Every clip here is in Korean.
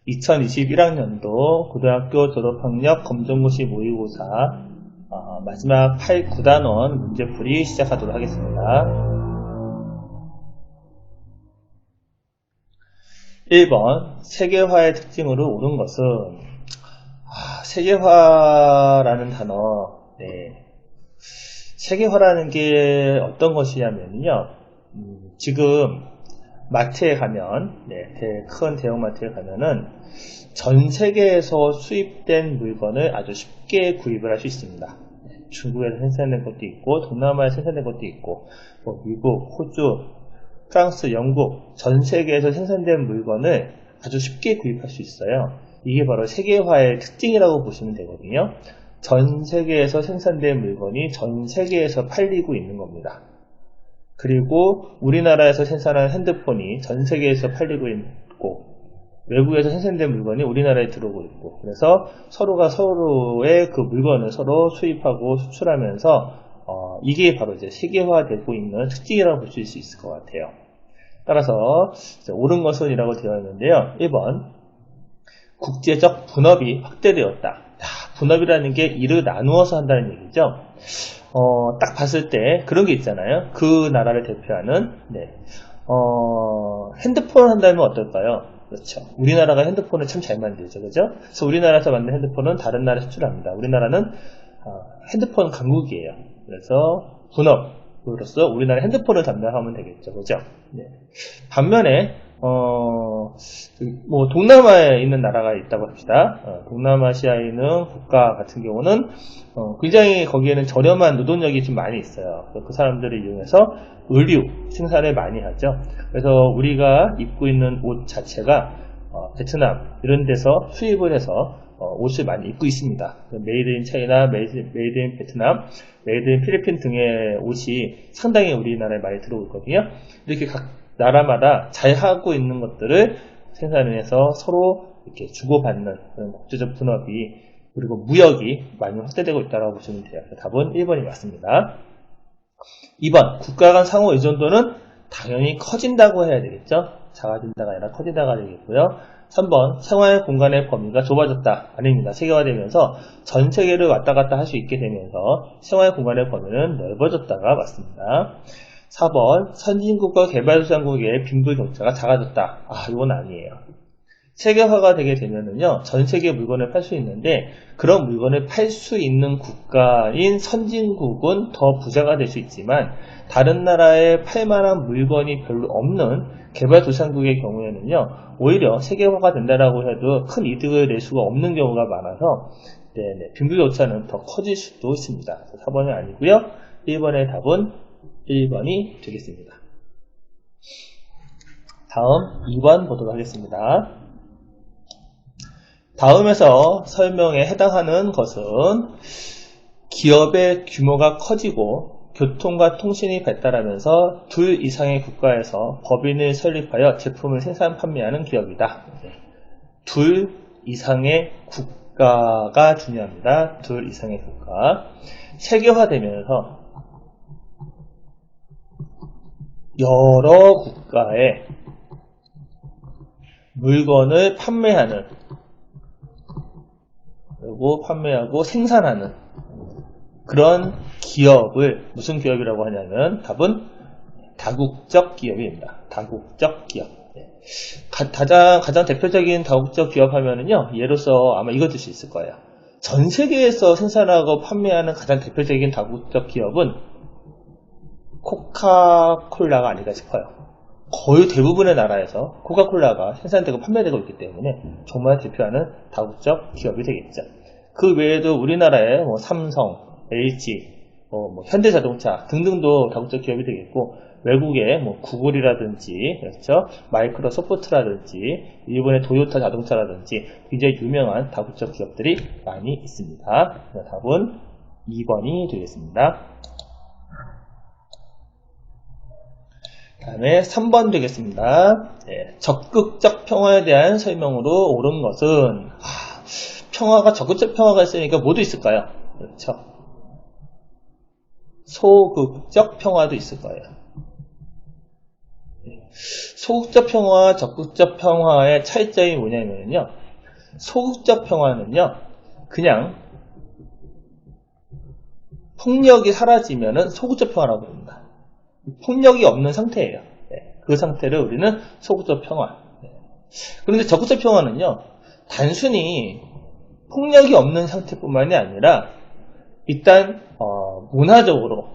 2021학년도 고등학교 졸업학력 검정고시 모의고사 마지막 8, 9단원 문제풀이 시작하도록 하겠습니다. 1번 세계화의 특징으로 옳은 것은 세계화라는 단어 세계화라는 게 어떤 것이냐면요, 지금 마트에 가면 큰 대형마트에 가면은 전 세계에서 수입된 물건을 아주 쉽게 구입을 할 수 있습니다. 중국에서 생산된 것도 있고 동남아에서 생산된 것도 있고 미국, 호주, 프랑스, 영국 전 세계에서 생산된 물건을 아주 쉽게 구입할 수 있어요. 이게 바로 세계화의 특징이라고 보시면 되거든요. 전 세계에서 생산된 물건이 전 세계에서 팔리고 있는 겁니다. 그리고 우리나라에서 생산한 핸드폰이 전 세계에서 팔리고 있고 외국에서 생산된 물건이 우리나라에 들어오고 있고, 그래서 서로가 서로의 그 물건을 서로 수입하고 수출하면서 이게 바로 이제 세계화되고 있는 특징이라고 볼 수 있을 것 같아요. 따라서 옳은 것은 이라고 되어 있는데요. 1번 국제적 분업이 확대되었다. 분업이라는 게 일을 나누어서 한다는 얘기죠. 딱 봤을 때 그런 게 있잖아요. 그 나라를 대표하는 핸드폰 한다면 어떨까요? 그렇죠. 우리나라가 핸드폰을 참 잘 만들죠, 그죠? 그래서 우리나라에서 만든 핸드폰은 다른 나라에 수출합니다. 우리나라는 핸드폰 강국이에요. 그래서 분업으로서 우리나라 핸드폰을 담당하면 되겠죠, 그죠? 반면에 동남아에 있는 나라가 있다고 합시다. 동남아시아에 있는 국가 같은 경우는 굉장히 거기에는 저렴한 노동력이 좀 많이 있어요. 그 사람들을 이용해서 의류 생산을 많이 하죠. 그래서 우리가 입고 있는 옷 자체가 베트남 이런 데서 수입을 해서 옷을 많이 입고 있습니다. 메이드 인 차이나, 메이드 인 베트남, 메이드 인 필리핀 등의 옷이 상당히 우리나라에 많이 들어오고 있거든요. 이렇게 각 나라마다 잘 하고 있는 것들을 생산을 해서 서로 이렇게 주고받는 그런 국제적 분업이, 그리고 무역이 많이 확대되고 있다고 보시면 돼요. 답은 1번이 맞습니다. 2번 국가 간 상호 의존도는 당연히 커진다고 해야 되겠죠. 작아진다가 아니라 커진다가 되겠고요. 3번 생활 공간의 범위가 좁아졌다. 아닙니다. 세계화되면서 전 세계를 왔다 갔다 할 수 있게 되면서 생활 공간의 범위는 넓어졌다가 맞습니다. 4번 선진국과 개발도상국의 빈부격차가 작아졌다. 이건 아니에요. 세계화가 되게 되면은요, 전 세계 물건을 팔 수 있는데, 그런 물건을 팔 수 있는 국가인 선진국은 더 부자가 될 수 있지만, 다른 나라에 팔만한 물건이 별로 없는 개발도상국의 경우에는요, 오히려 세계화가 된다라고 해도 큰 이득을 낼 수가 없는 경우가 많아서, 빈부격차는 더 커질 수도 있습니다. 4번이 아니고요. 1번의 답은 1번이 되겠습니다. 다음 2번 보도록 하겠습니다. 다음에서 설명에 해당하는 것은 기업의 규모가 커지고 교통과 통신이 발달하면서 둘 이상의 국가에서 법인을 설립하여 제품을 생산 판매하는 기업이다. 둘 이상의 국가가 중요합니다. 둘 이상의 국가. 세계화되면서 여러 국가에 물건을 판매하는, 그리고 판매하고 생산하는 그런 기업을 무슨 기업이라고 하냐면 답은 다국적 기업입니다. 다국적 기업. 가장 대표적인 다국적 기업 하면은요, 예로서 아마 이거 들 수 있을 거예요. 전 세계에서 생산하고 판매하는 가장 대표적인 다국적 기업은 코카콜라가 아닐까 싶어요. 거의 대부분의 나라에서 코카콜라가 생산되고 판매되고 있기 때문에 정말 대표하는 다국적 기업이 되겠죠. 그 외에도 우리나라의 삼성, LG, 현대자동차 등등도 다국적 기업이 되겠고, 외국의 구글이라든지, 그렇죠, 마이크로소프트라든지, 일본의 도요타 자동차라든지 굉장히 유명한 다국적 기업들이 많이 있습니다. 답은 2번이 되겠습니다. 다음에 3번 되겠습니다. 적극적 평화에 대한 설명으로 옳은 것은 적극적 평화가 있으니까 뭐도 있을까요? 그렇죠. 소극적 평화도 있을 거예요. 소극적 평화와 적극적 평화의 차이점이 뭐냐면요. 소극적 평화는요, 그냥 폭력이 사라지면은 소극적 평화라고 합니다. 폭력이 없는 상태예요. 네, 그 상태를 우리는 소극적 평화. 네. 그런데 적극적 평화는요, 단순히 폭력이 없는 상태뿐만이 아니라 일단 문화적으로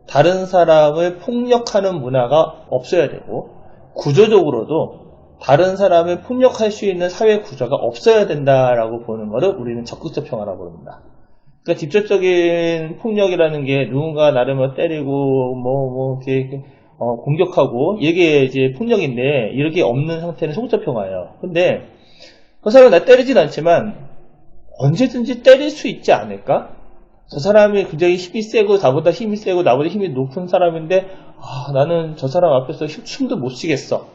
다른 사람을 폭력하는 문화가 없어야 되고, 구조적으로도 다른 사람을 폭력할 수 있는 사회 구조가 없어야 된다라고 보는 것을 우리는 적극적 평화라고 합니다. 그러니까 직접적인 폭력이라는 게 누군가 나를 뭐 때리고 이렇게 공격하고 이게 이제 폭력인데, 이렇게 없는 상태는 소극적 평화예요. 근데 그 사람은 나 때리진 않지만 언제든지 때릴 수 있지 않을까? 저 사람이 굉장히 힘이 세고 나보다 힘이 높은 사람인데 나는 저 사람 앞에서 춤도 못 추겠어.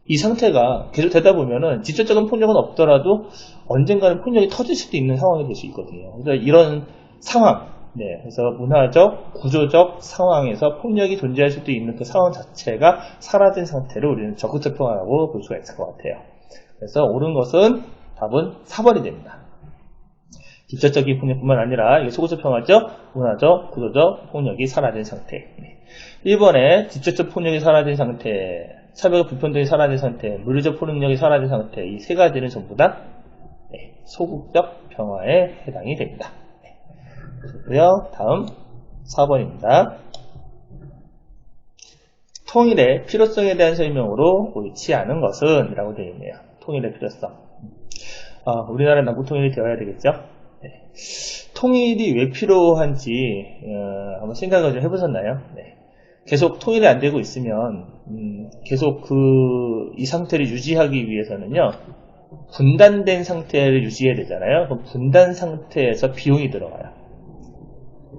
이 상태가 계속 되다 보면은 직접적인 폭력은 없더라도 언젠가는 폭력이 터질 수도 있는 상황이 될 수 있거든요. 그래서 이런 상황, 네, 그래서 문화적, 구조적 상황에서 폭력이 존재할 수도 있는 그 상황 자체가 사라진 상태를 우리는 적극적 평화라고 볼 수가 있을 것 같아요. 그래서 옳은 것은 답은 4번이 됩니다. 직접적인 폭력뿐만 아니라 이게 소극적 평화죠. 문화적, 구조적 폭력이 사라진 상태. 1번에 직접적 폭력이 사라진 상태, 차별 불평등이 사라진 상태, 물리적 폭력이 사라진 상태, 이 세 가지는 전부 다 소극적 평화에 해당이 됩니다. 그리고요, 다음 4번입니다. 통일의 필요성에 대한 설명으로 옳지 않은 것은 이라고 되어 있네요. 통일의 필요성. 우리나라 남북 통일이 되어야 되겠죠? 네. 통일이 왜 필요한지 한번 생각을 좀 해보셨나요? 네. 계속 통일이 안 되고 있으면 계속 이 상태를 유지하기 위해서는요, 분단된 상태를 유지해야 되잖아요. 그럼 분단 상태에서 비용이 들어가요.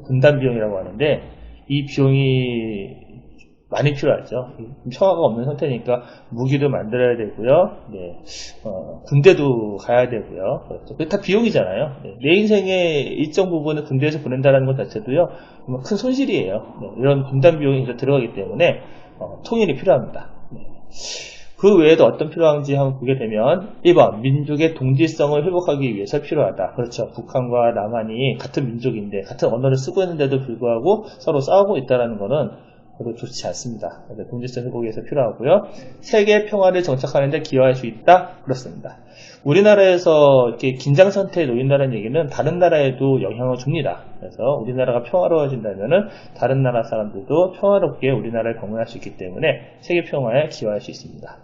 분단 비용이라고 하는데 이 비용이 많이 필요하죠. 평화가 없는 상태니까 무기도 만들어야 되고요. 네. 군대도 가야 되고요. 그렇죠. 그게 다 비용이잖아요. 네. 내 인생의 일정 부분을 군대에서 보낸다는 것 자체도요, 큰 손실이에요. 네. 이런 분단 비용이 들어가기 때문에 통일이 필요합니다. 네. 그 외에도 어떤 필요한지 한번 보게 되면 1번 민족의 동질성을 회복하기 위해서 필요하다. 그렇죠. 북한과 남한이 같은 민족인데 같은 언어를 쓰고 있는데도 불구하고 서로 싸우고 있다는 것은 별로 좋지 않습니다. 그래서 동질성 회복이 위해서 필요하고요. 세계 평화를 정착하는 데 기여할 수 있다. 그렇습니다. 우리나라에서 이렇게 긴장 상태에 놓인다는 얘기는 다른 나라에도 영향을 줍니다. 그래서 우리나라가 평화로워진다면은 다른 나라 사람들도 평화롭게 우리나라를 방문할 수 있기 때문에 세계 평화에 기여할 수 있습니다.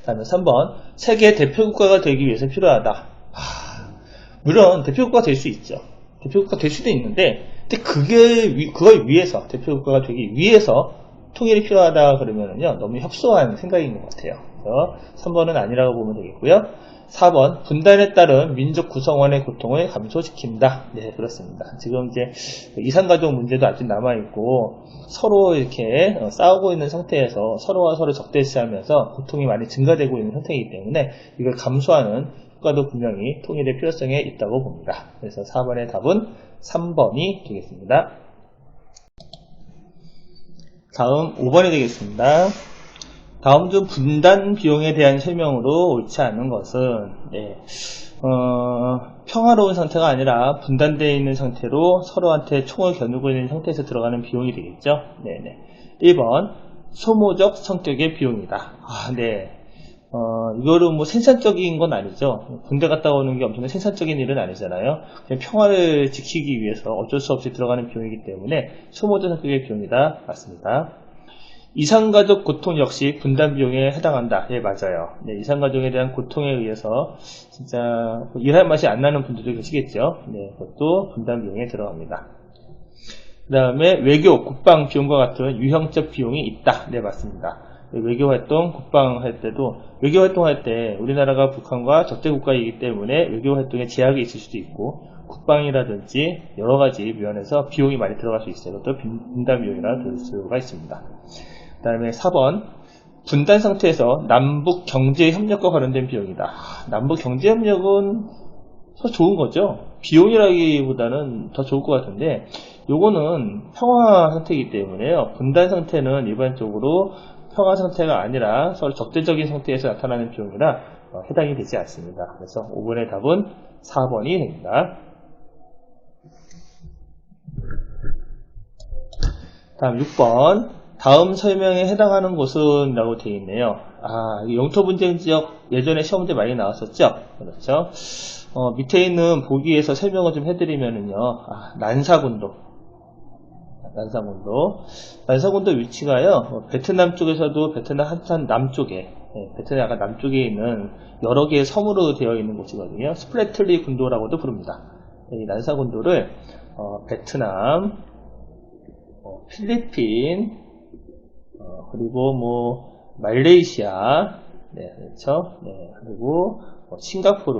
다음에 3번 세계 대표국가가 되기 위해서 필요하다. 물론 대표국가가 될 수 있죠. 대표국가가 될 수도 있는데 근데 그걸 위해서 대표국가가 되기 위해서 통일이 필요하다 그러면은요, 너무 협소한 생각인 것 같아요. 그래서 3번은 아니라고 보면 되겠고요. 4번 분단에 따른 민족 구성원의 고통을 감소시킨다. 네, 그렇습니다. 지금 이제 이산가족 문제도 아직 남아있고 서로 이렇게 싸우고 있는 상태에서 서로와 서로 적대시하면서 고통이 많이 증가되고 있는 상태이기 때문에 이걸 감소하는 효과도 분명히 통일의 필요성에 있다고 봅니다. 그래서 4번의 답은 3번이 되겠습니다. 다음 5번이 되겠습니다. 다음 중 분단 비용에 대한 설명으로 옳지 않은 것은 평화로운 상태가 아니라 분단되어 있는 상태로 서로한테 총을 겨누고 있는 상태에서 들어가는 비용이 되겠죠. 네네. 1번 소모적 성격의 비용이다. 이거를 뭐 생산적인 건 아니죠. 군대 갔다 오는 게 엄청난 생산적인 일은 아니잖아요. 그냥 평화를 지키기 위해서 어쩔 수 없이 들어가는 비용이기 때문에 소모적 성격의 비용이다. 맞습니다. 이산가족 고통 역시 분단 비용에 해당한다. 예, 맞아요. 네, 이산가족에 대한 고통에 의해서 진짜 일할 맛이 안 나는 분들도 계시겠죠. 네, 그것도 분단 비용에 들어갑니다. 그 다음에 외교, 국방 비용과 같은 유형적 비용이 있다. 네, 맞습니다. 외교활동, 국방할 때도 외교활동할 때 우리나라가 북한과 적대국가이기 때문에 외교활동에 제약이 있을 수도 있고 국방이라든지 여러가지 면에서 비용이 많이 들어갈 수 있어요. 그것도 분단 비용이라 들 수가 있습니다. 그 다음에 4번 분단 상태에서 남북 경제협력과 관련된 비용이다. 남북 경제협력은 더 좋은 거죠. 비용이라기보다는 더 좋을 것 같은데 요거는 평화 상태이기 때문에요. 분단 상태는 일반적으로 평화 상태가 아니라 서로 적대적인 상태에서 나타나는 비용이라 해당이 되지 않습니다. 그래서 5번의 답은 4번이 됩니다. 다음 6번. 다음 설명에 해당하는 곳은 라고 되어 있네요. 영토 분쟁 지역 예전에 시험 문제 많이 나왔었죠? 그렇죠? 밑에 있는 보기에서 설명을 좀 해드리면은요. 난사군도. 난사군도 위치가요. 베트남 쪽에서도 베트남 한참 남쪽에, 베트남 약간 남쪽에 있는 여러 개의 섬으로 되어 있는 곳이거든요. 스프레틀리 군도라고도 부릅니다. 이 난사군도를 베트남, 필리핀, 그리고 말레이시아, 네, 그렇죠. 네, 그리고 싱가포르,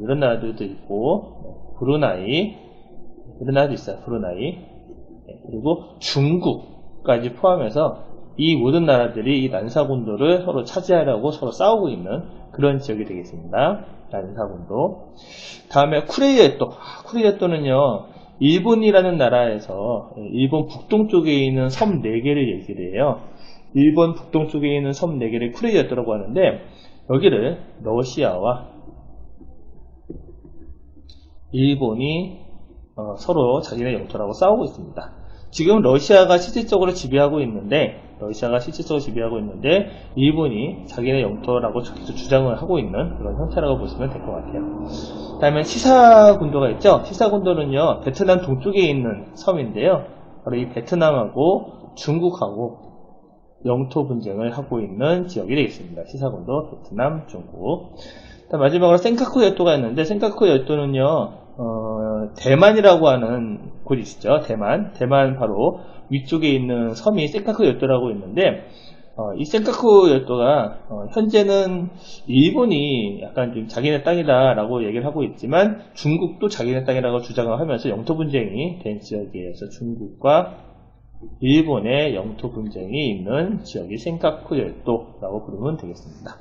이런 나라들도 있고, 브루나이도 있어요. 네, 그리고 중국까지 포함해서 이 모든 나라들이 이 난사군도를 서로 차지하려고 서로 싸우고 있는 그런 지역이 되겠습니다. 난사군도. 다음에 쿠레이에또. 쿠레이에또는요, 일본이라는 나라에서 일본 북동쪽에 있는 섬 4개를 얘기를 해요. 일본 북동쪽에 있는 섬 4개를 쿠레이에또라고 하는데, 여기를 러시아와 일본이 서로 자기네 영토라고 싸우고 있습니다. 지금 러시아가 실질적으로 지배하고 있는데 일본이 자기네 영토라고 계속 주장을 하고 있는 그런 형태라고 보시면 될 것 같아요. 다음에 시사군도가 있죠. 시사군도는요, 베트남 동쪽에 있는 섬인데요, 바로 이 베트남하고 중국하고 영토 분쟁을 하고 있는 지역이 되겠습니다. 시사군도, 베트남, 중국. 마지막으로 센카쿠 열도가 있는데, 센카쿠 열도는요, 대만이라고 하는 곳이 있죠. 대만 바로 위쪽에 있는 섬이 센카쿠 열도라고 있는데, 이 센카쿠 열도가 현재는 일본이 약간 좀 자기네 땅이다라고 얘기를 하고 있지만, 중국도 자기네 땅이라고 주장을 하면서 영토 분쟁이 된 지역이에요. 그래서 중국과 일본의 영토 분쟁이 있는 지역이 센카쿠 열도라고 부르면 되겠습니다.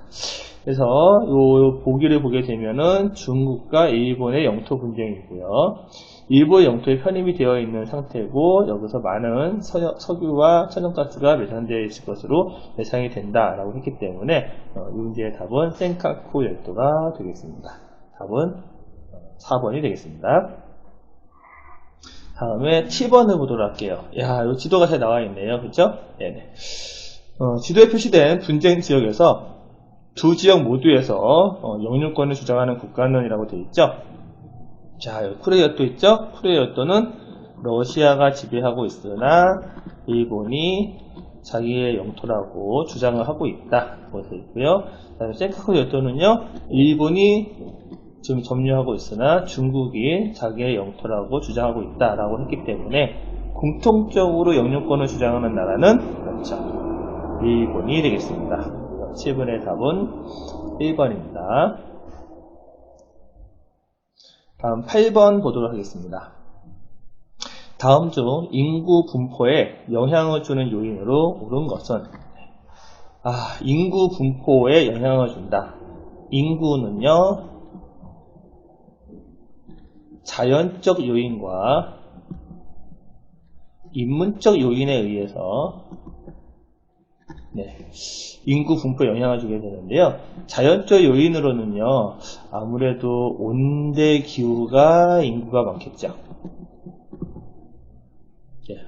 그래서 이 보기를 보게 되면은 중국과 일본의 영토 분쟁이고요. 일본의 영토에 편입이 되어 있는 상태고, 여기서 많은 석유와 천연가스가 매장되어 있을 것으로 예상이 된다라고 했기 때문에 이 문제의 답은 센카쿠 열도가 되겠습니다. 답은 4번이 되겠습니다. 다음에 7번을 보도록 할게요. 이 지도가 잘 나와 있네요. 그렇죠? 네네. 지도에 표시된 분쟁 지역에서 두 지역 모두에서 영유권을 주장하는 국가는이라고 되어 있죠. 자, 여기 쿠레이열도 있죠. 쿠레이열도는 러시아가 지배하고 있으나 일본이 자기의 영토라고 주장을 하고 있다고 되어 있고요. 그다음에 센카쿠 열도는요, 일본이 지금 점유하고 있으나 중국이 자기의 영토라고 주장하고 있다라고 했기 때문에 공통적으로 영유권을 주장하는 나라는 그렇죠, 일본이 되겠습니다. 7번의 답은 1번입니다. 다음 8번 보도록 하겠습니다. 다음 중 인구 분포에 영향을 주는 요인으로 옳은 것은, 인구 분포에 영향을 준다. 인구는요, 자연적 요인과 인문적 요인에 의해서 인구 분포에 영향을 주게 되는데요. 자연적 요인으로는요, 아무래도 온대 기후가 인구가 많겠죠.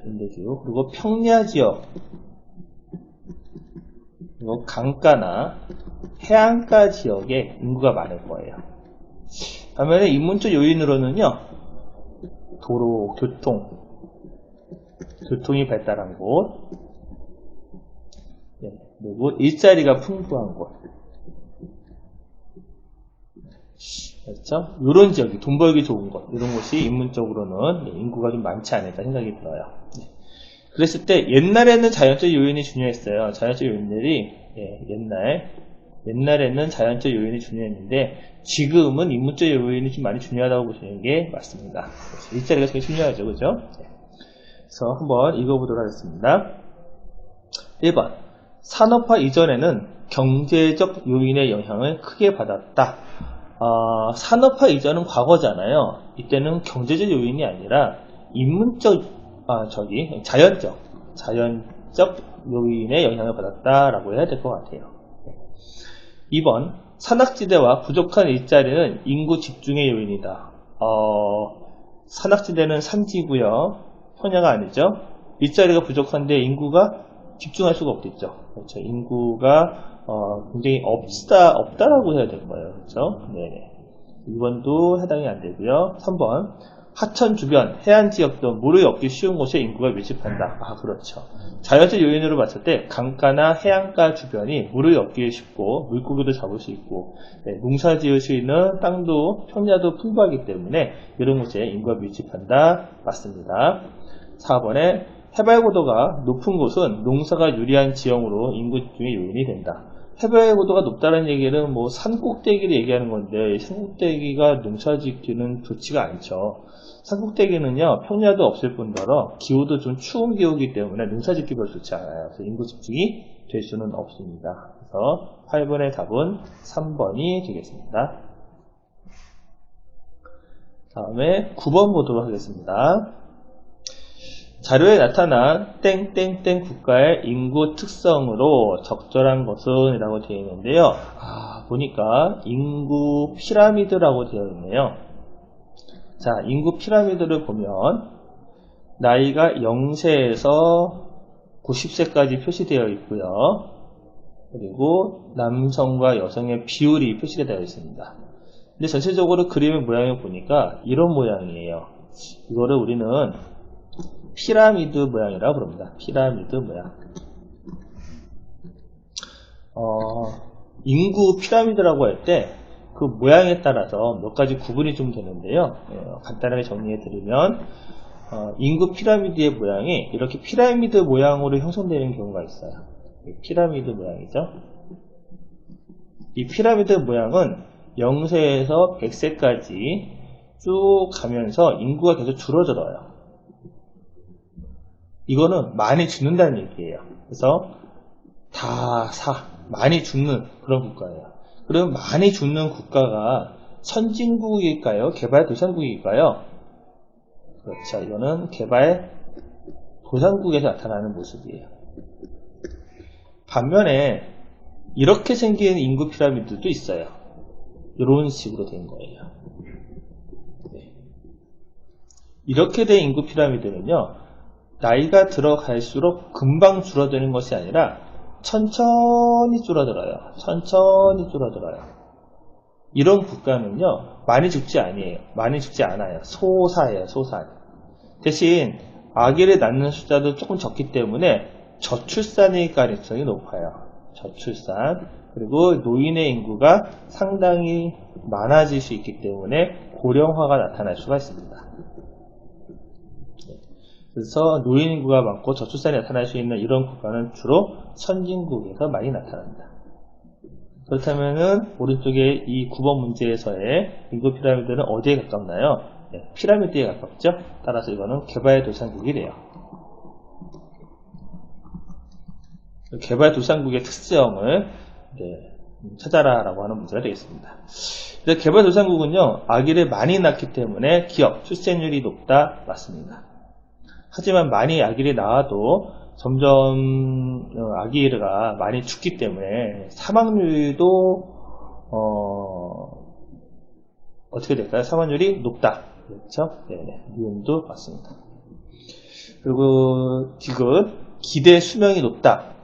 온대 기후, 그리고 평야 지역, 그리고 강가나 해안가 지역에 인구가 많을 거예요. 반면에 인문적 요인으로는요, 도로, 교통이 발달한 곳, 그리고 일자리가 풍부한 곳, 그렇죠? 이런 지역이 돈 벌기 좋은 곳, 이런 곳이 인문적으로는 인구가 좀 많지 않을까 생각이 들어요. 그랬을 때 옛날에는 자연적 요인이 중요했어요. 자연적 요인들이 옛날에는 자연적 요인이 중요했는데 지금은 인문적 요인이 좀 많이 중요하다고 보시는 게 맞습니다. 일자리가 되게 중요하죠, 그죠? 그래서 한번 읽어보도록 하겠습니다. 1번, 산업화 이전에는 경제적 요인의 영향을 크게 받았다. 산업화 이전은 과거잖아요. 이때는 경제적 요인이 아니라 인문적, 자연적 외적 요인에 영향을 받았다라고 해야 될 것 같아요. 2번, 산악지대와 부족한 일자리는 인구 집중의 요인이다. 산악지대는 산지고요. 평야가 아니죠. 일자리가 부족한데 인구가 집중할 수가 없겠죠. 그렇죠. 인구가 굉장히 없다라고 해야 될 거예요. 그렇죠. 네. 2번도 해당이 안 되고요. 3번, 하천 주변, 해안 지역 등 물을 얻기 쉬운 곳에 인구가 밀집한다. 그렇죠. 자연적 요인으로 봤을 때 강가나 해안가 주변이 물을 얻기 쉽고 물고기도 잡을 수 있고 농사 지을 수 있는 땅도 평야도 풍부하기 때문에 이런 곳에 인구가 밀집한다. 맞습니다. 4번에 해발고도가 높은 곳은 농사가 유리한 지형으로 인구 집중의 요인이 된다. 해발고도가 높다는 얘기는 뭐 산꼭대기를 얘기하는 건데 산꼭대기가 농사 짓기는 좋지가 않죠. 산꼭대기는요 평야도 없을 뿐더러 기후도 좀 추운 기후이기 때문에 농사 짓기 별로 좋지 않아요. 그래서 인구 집중이 될 수는 없습니다. 그래서 8번의 답은 3번이 되겠습니다. 다음에 9번 보도록 하겠습니다. 자료에 나타난 땡땡땡 국가의 인구 특성으로 적절한 것은 이라고 되어 있는데요. 보니까 인구 피라미드라고 되어 있네요. 자, 인구 피라미드를 보면 나이가 0세에서 90세까지 표시되어 있고요. 그리고 남성과 여성의 비율이 표시가 되어 있습니다. 근데 전체적으로 그림의 모양을 보니까 이런 모양이에요. 이거를 우리는 피라미드 모양이라고 부릅니다. 피라미드 모양. 인구 피라미드라고 할 때 그 모양에 따라서 몇 가지 구분이 좀 되는데요. 간단하게 정리해 드리면 인구 피라미드의 모양이 이렇게 피라미드 모양으로 형성되는 경우가 있어요. 피라미드 모양이죠. 이 피라미드 모양은 0세에서 100세까지 쭉 가면서 인구가 계속 줄어들어요. 이거는 많이 죽는다는 얘기예요. 그래서 많이 죽는 그런 국가예요. 그럼 많이 죽는 국가가 선진국일까요? 개발도상국일까요? 그렇죠. 이거는 개발도상국에서 나타나는 모습이에요. 반면에 이렇게 생긴 인구 피라미드도 있어요. 이런 식으로 된 거예요. 이렇게 된 인구 피라미드는요, 나이가 들어갈수록 금방 줄어드는 것이 아니라 천천히 줄어들어요. 천천히 줄어들어요. 이런 국가는요, 많이 죽지 않아요. 소사예요, 소사. 대신 아기를 낳는 숫자도 조금 적기 때문에 저출산의 가능성이 높아요. 저출산. 그리고 노인의 인구가 상당히 많아질 수 있기 때문에 고령화가 나타날 수가 있습니다. 그래서 노인 인구가 많고 저출산이 나타날 수 있는 이런 국가는 주로 선진국에서 많이 나타납니다. 그렇다면은 오른쪽에 이 9번 문제에서의 인구 피라미드는 어디에 가깝나요? 피라미드에 가깝죠. 따라서 이거는 개발도상국이 돼요. 개발도상국의 특성을 찾아라 라고 하는 문제가 되겠습니다. 그래서 개발도상국은요, 아기를 많이 낳기 때문에 기업, 출생률이 높다. 맞습니다. 하지만 많이 아기를 낳아도 점점 아기가 많이 죽기 때문에 사망률도 어떻게 될까요? 사망률이 높다. 그렇죠? 네네. 이용도 맞습니다. 그리고 지금 기대 수명이 높다.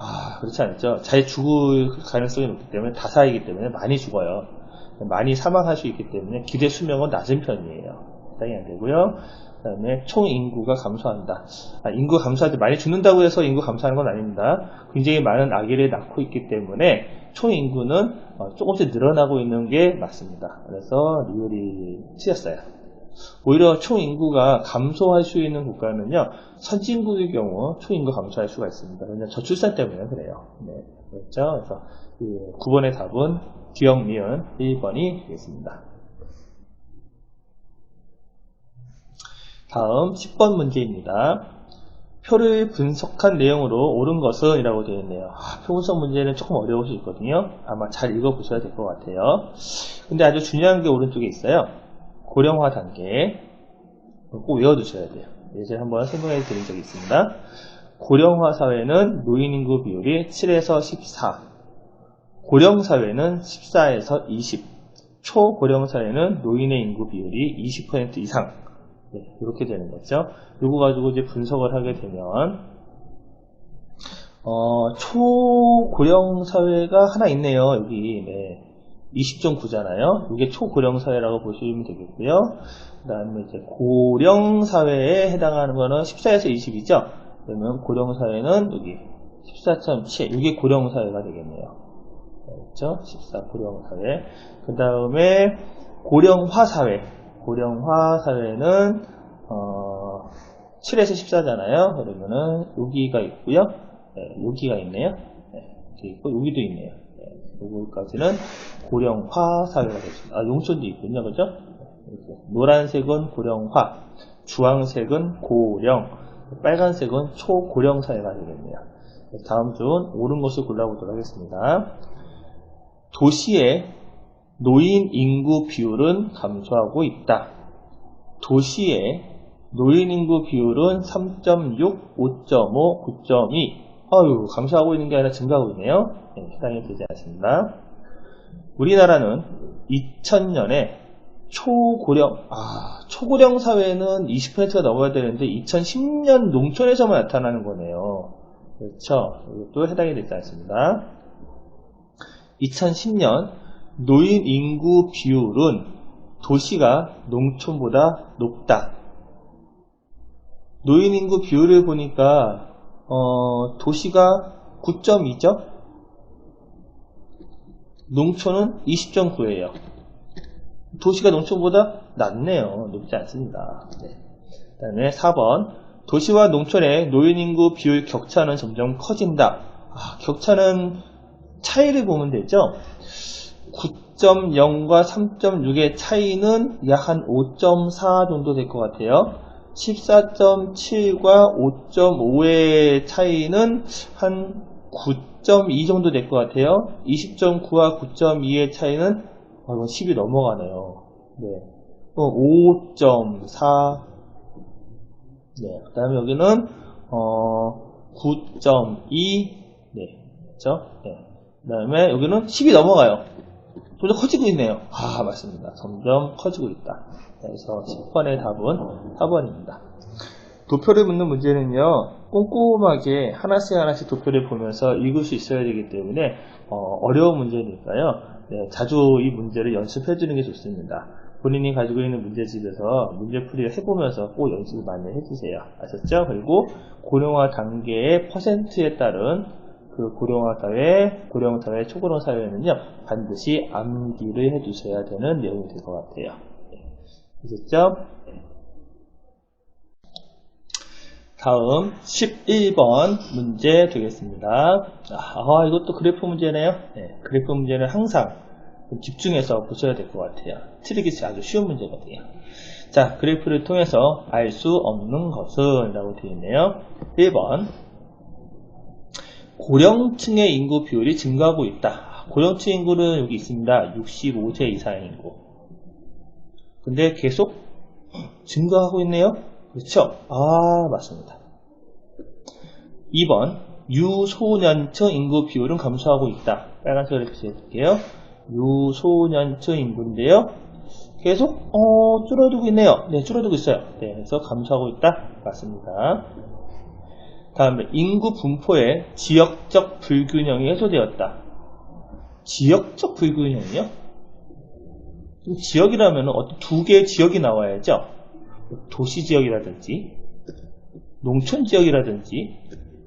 그렇지 않죠. 잘 죽을 가능성이 높기 때문에 다사이기 때문에 많이 죽어요. 많이 사망할 수 있기 때문에 기대 수명은 낮은 편이에요. 해당이 안 되고요. 그 다음에 총 인구가 감소한다. 인구 감소하지 많이 죽는다고 해서 인구 감소하는 건 아닙니다. 굉장히 많은 아기를 낳고 있기 때문에 총 인구는 조금씩 늘어나고 있는 게 맞습니다. 그래서 리을이 틀렸어요. 오히려 총 인구가 감소할 수 있는 국가는요, 선진국의 경우 총 인구 감소할 수가 있습니다. 왜냐하면 저출산 때문에 그래요. 네, 그렇죠. 그래서 9번의 답은 기억, 니은 1번이 되겠습니다. 다음 10번 문제입니다. 표를 분석한 내용으로 옳은 것은 이라고 되어 있네요. 표 분석 문제는 조금 어려울 수 있거든요. 아마 잘 읽어보셔야 될 것 같아요. 근데 아주 중요한 게 오른쪽에 있어요. 고령화 단계. 꼭 외워두셔야 돼요. 예전에 한번 설명해 드린 적이 있습니다. 고령화 사회는 노인 인구 비율이 7에서 14, 고령 사회는 14에서 20, 초고령 사회는 노인의 인구 비율이 20% 이상. 네, 이렇게 되는 거죠. 이거 가지고 이제 분석을 하게 되면, 초고령 사회가 하나 있네요. 여기, 네. 20.9잖아요. 이게 초고령 사회라고 보시면 되겠고요. 그 다음에 이제 고령 사회에 해당하는 거는 14에서 20이죠. 그러면 고령 사회는 여기 14.7. 이게 고령 사회가 되겠네요. 그렇죠? 14 고령 사회. 그 다음에 고령화 사회. 고령화 사회는 7에서 14잖아요. 그러면은 여기가 있고요. 네, 여기가 있네요. 네, 여기 있고 여기도 있네요. 네, 여기까지는 고령화 사회가 되겠습니다. 용촌도 있군요. 그죠? 노란색은 고령화, 주황색은 고령, 빨간색은 초고령 사회가 되겠네요. 다음 중 옳은 것을 골라보도록 하겠습니다. 도시의 노인 인구 비율은 감소하고 있다. 도시의 노인 인구 비율은 3.6, 5.5, 9.2. 감소하고 있는 게 아니라 증가하고 있네요. 네, 해당이 되지 않습니다. 우리나라는 2000년에 초고령 사회는 20%가 넘어야 되는데 2010년 농촌에서만 나타나는 거네요. 그렇죠? 이것도 해당이 되지 않습니다. 2010년 노인 인구 비율은 도시가 농촌보다 높다. 노인 인구 비율을 보니까 도시가 9.2죠? 농촌은 20.9예요. 도시가 농촌보다 낮네요. 높지 않습니다. 네. 그 다음에 4번 도시와 농촌의 노인 인구 비율 격차는 점점 커진다. 격차는 차이를 보면 되죠. 9.0과 3.6의 차이는 약 한 5.4 정도 될 것 같아요. 14.7과 5.5의 차이는 한 9.2 정도 될 것 같아요. 20.9와 9.2의 차이는 10이 넘어가네요. 네. 5.4. 네. 그 다음에 여기는 9.2. 네. 그렇죠? 네. 그 다음에 여기는 10이 넘어가요. 점점 커지고 있네요. 맞습니다. 점점 커지고 있다. 그래서 10번의 답은 4번입니다. 도표를 묻는 문제는요, 꼼꼼하게 하나씩 도표를 보면서 읽을 수 있어야 되기 때문에 어려운 문제니까요. 네, 자주 이 문제를 연습해 주는 게 좋습니다. 본인이 가지고 있는 문제집에서 문제풀이를 해보면서 꼭 연습을 많이 해주세요. 아셨죠? 그리고 고령화 단계의 퍼센트에 따른 그 고령화 사회, 고령 사회, 초고령 사회는요, 반드시 암기를 해두셔야 되는 내용이 될 것 같아요. 아셨죠? 다음 11번 문제 되겠습니다. 이것도 그래프 문제네요. 네, 그래프 문제는 항상 집중해서 보셔야 될 것 같아요. 틀리기 아주 쉬운 문제거든요. 자, 그래프를 통해서 알 수 없는 것은 라고 되어 있네요. 1번 고령층의 인구 비율이 증가하고 있다. 고령층 인구는 여기 있습니다. 65세 이상의 인구. 근데 계속 증가하고 있네요. 그렇죠? 맞습니다. 2번 유소년층 인구 비율은 감소하고 있다. 빨간색으로 표시해줄게요. 유소년층 인구인데요. 계속 줄어들고 있네요. 네, 줄어들고 있어요. 네, 그래서 감소하고 있다. 맞습니다. 다음에 인구 분포의 지역적 불균형이 해소되었다. 지역적 불균형이요? 지역이라면 어떤 두 개의 지역이 나와야죠. 도시 지역이라든지 농촌 지역이라든지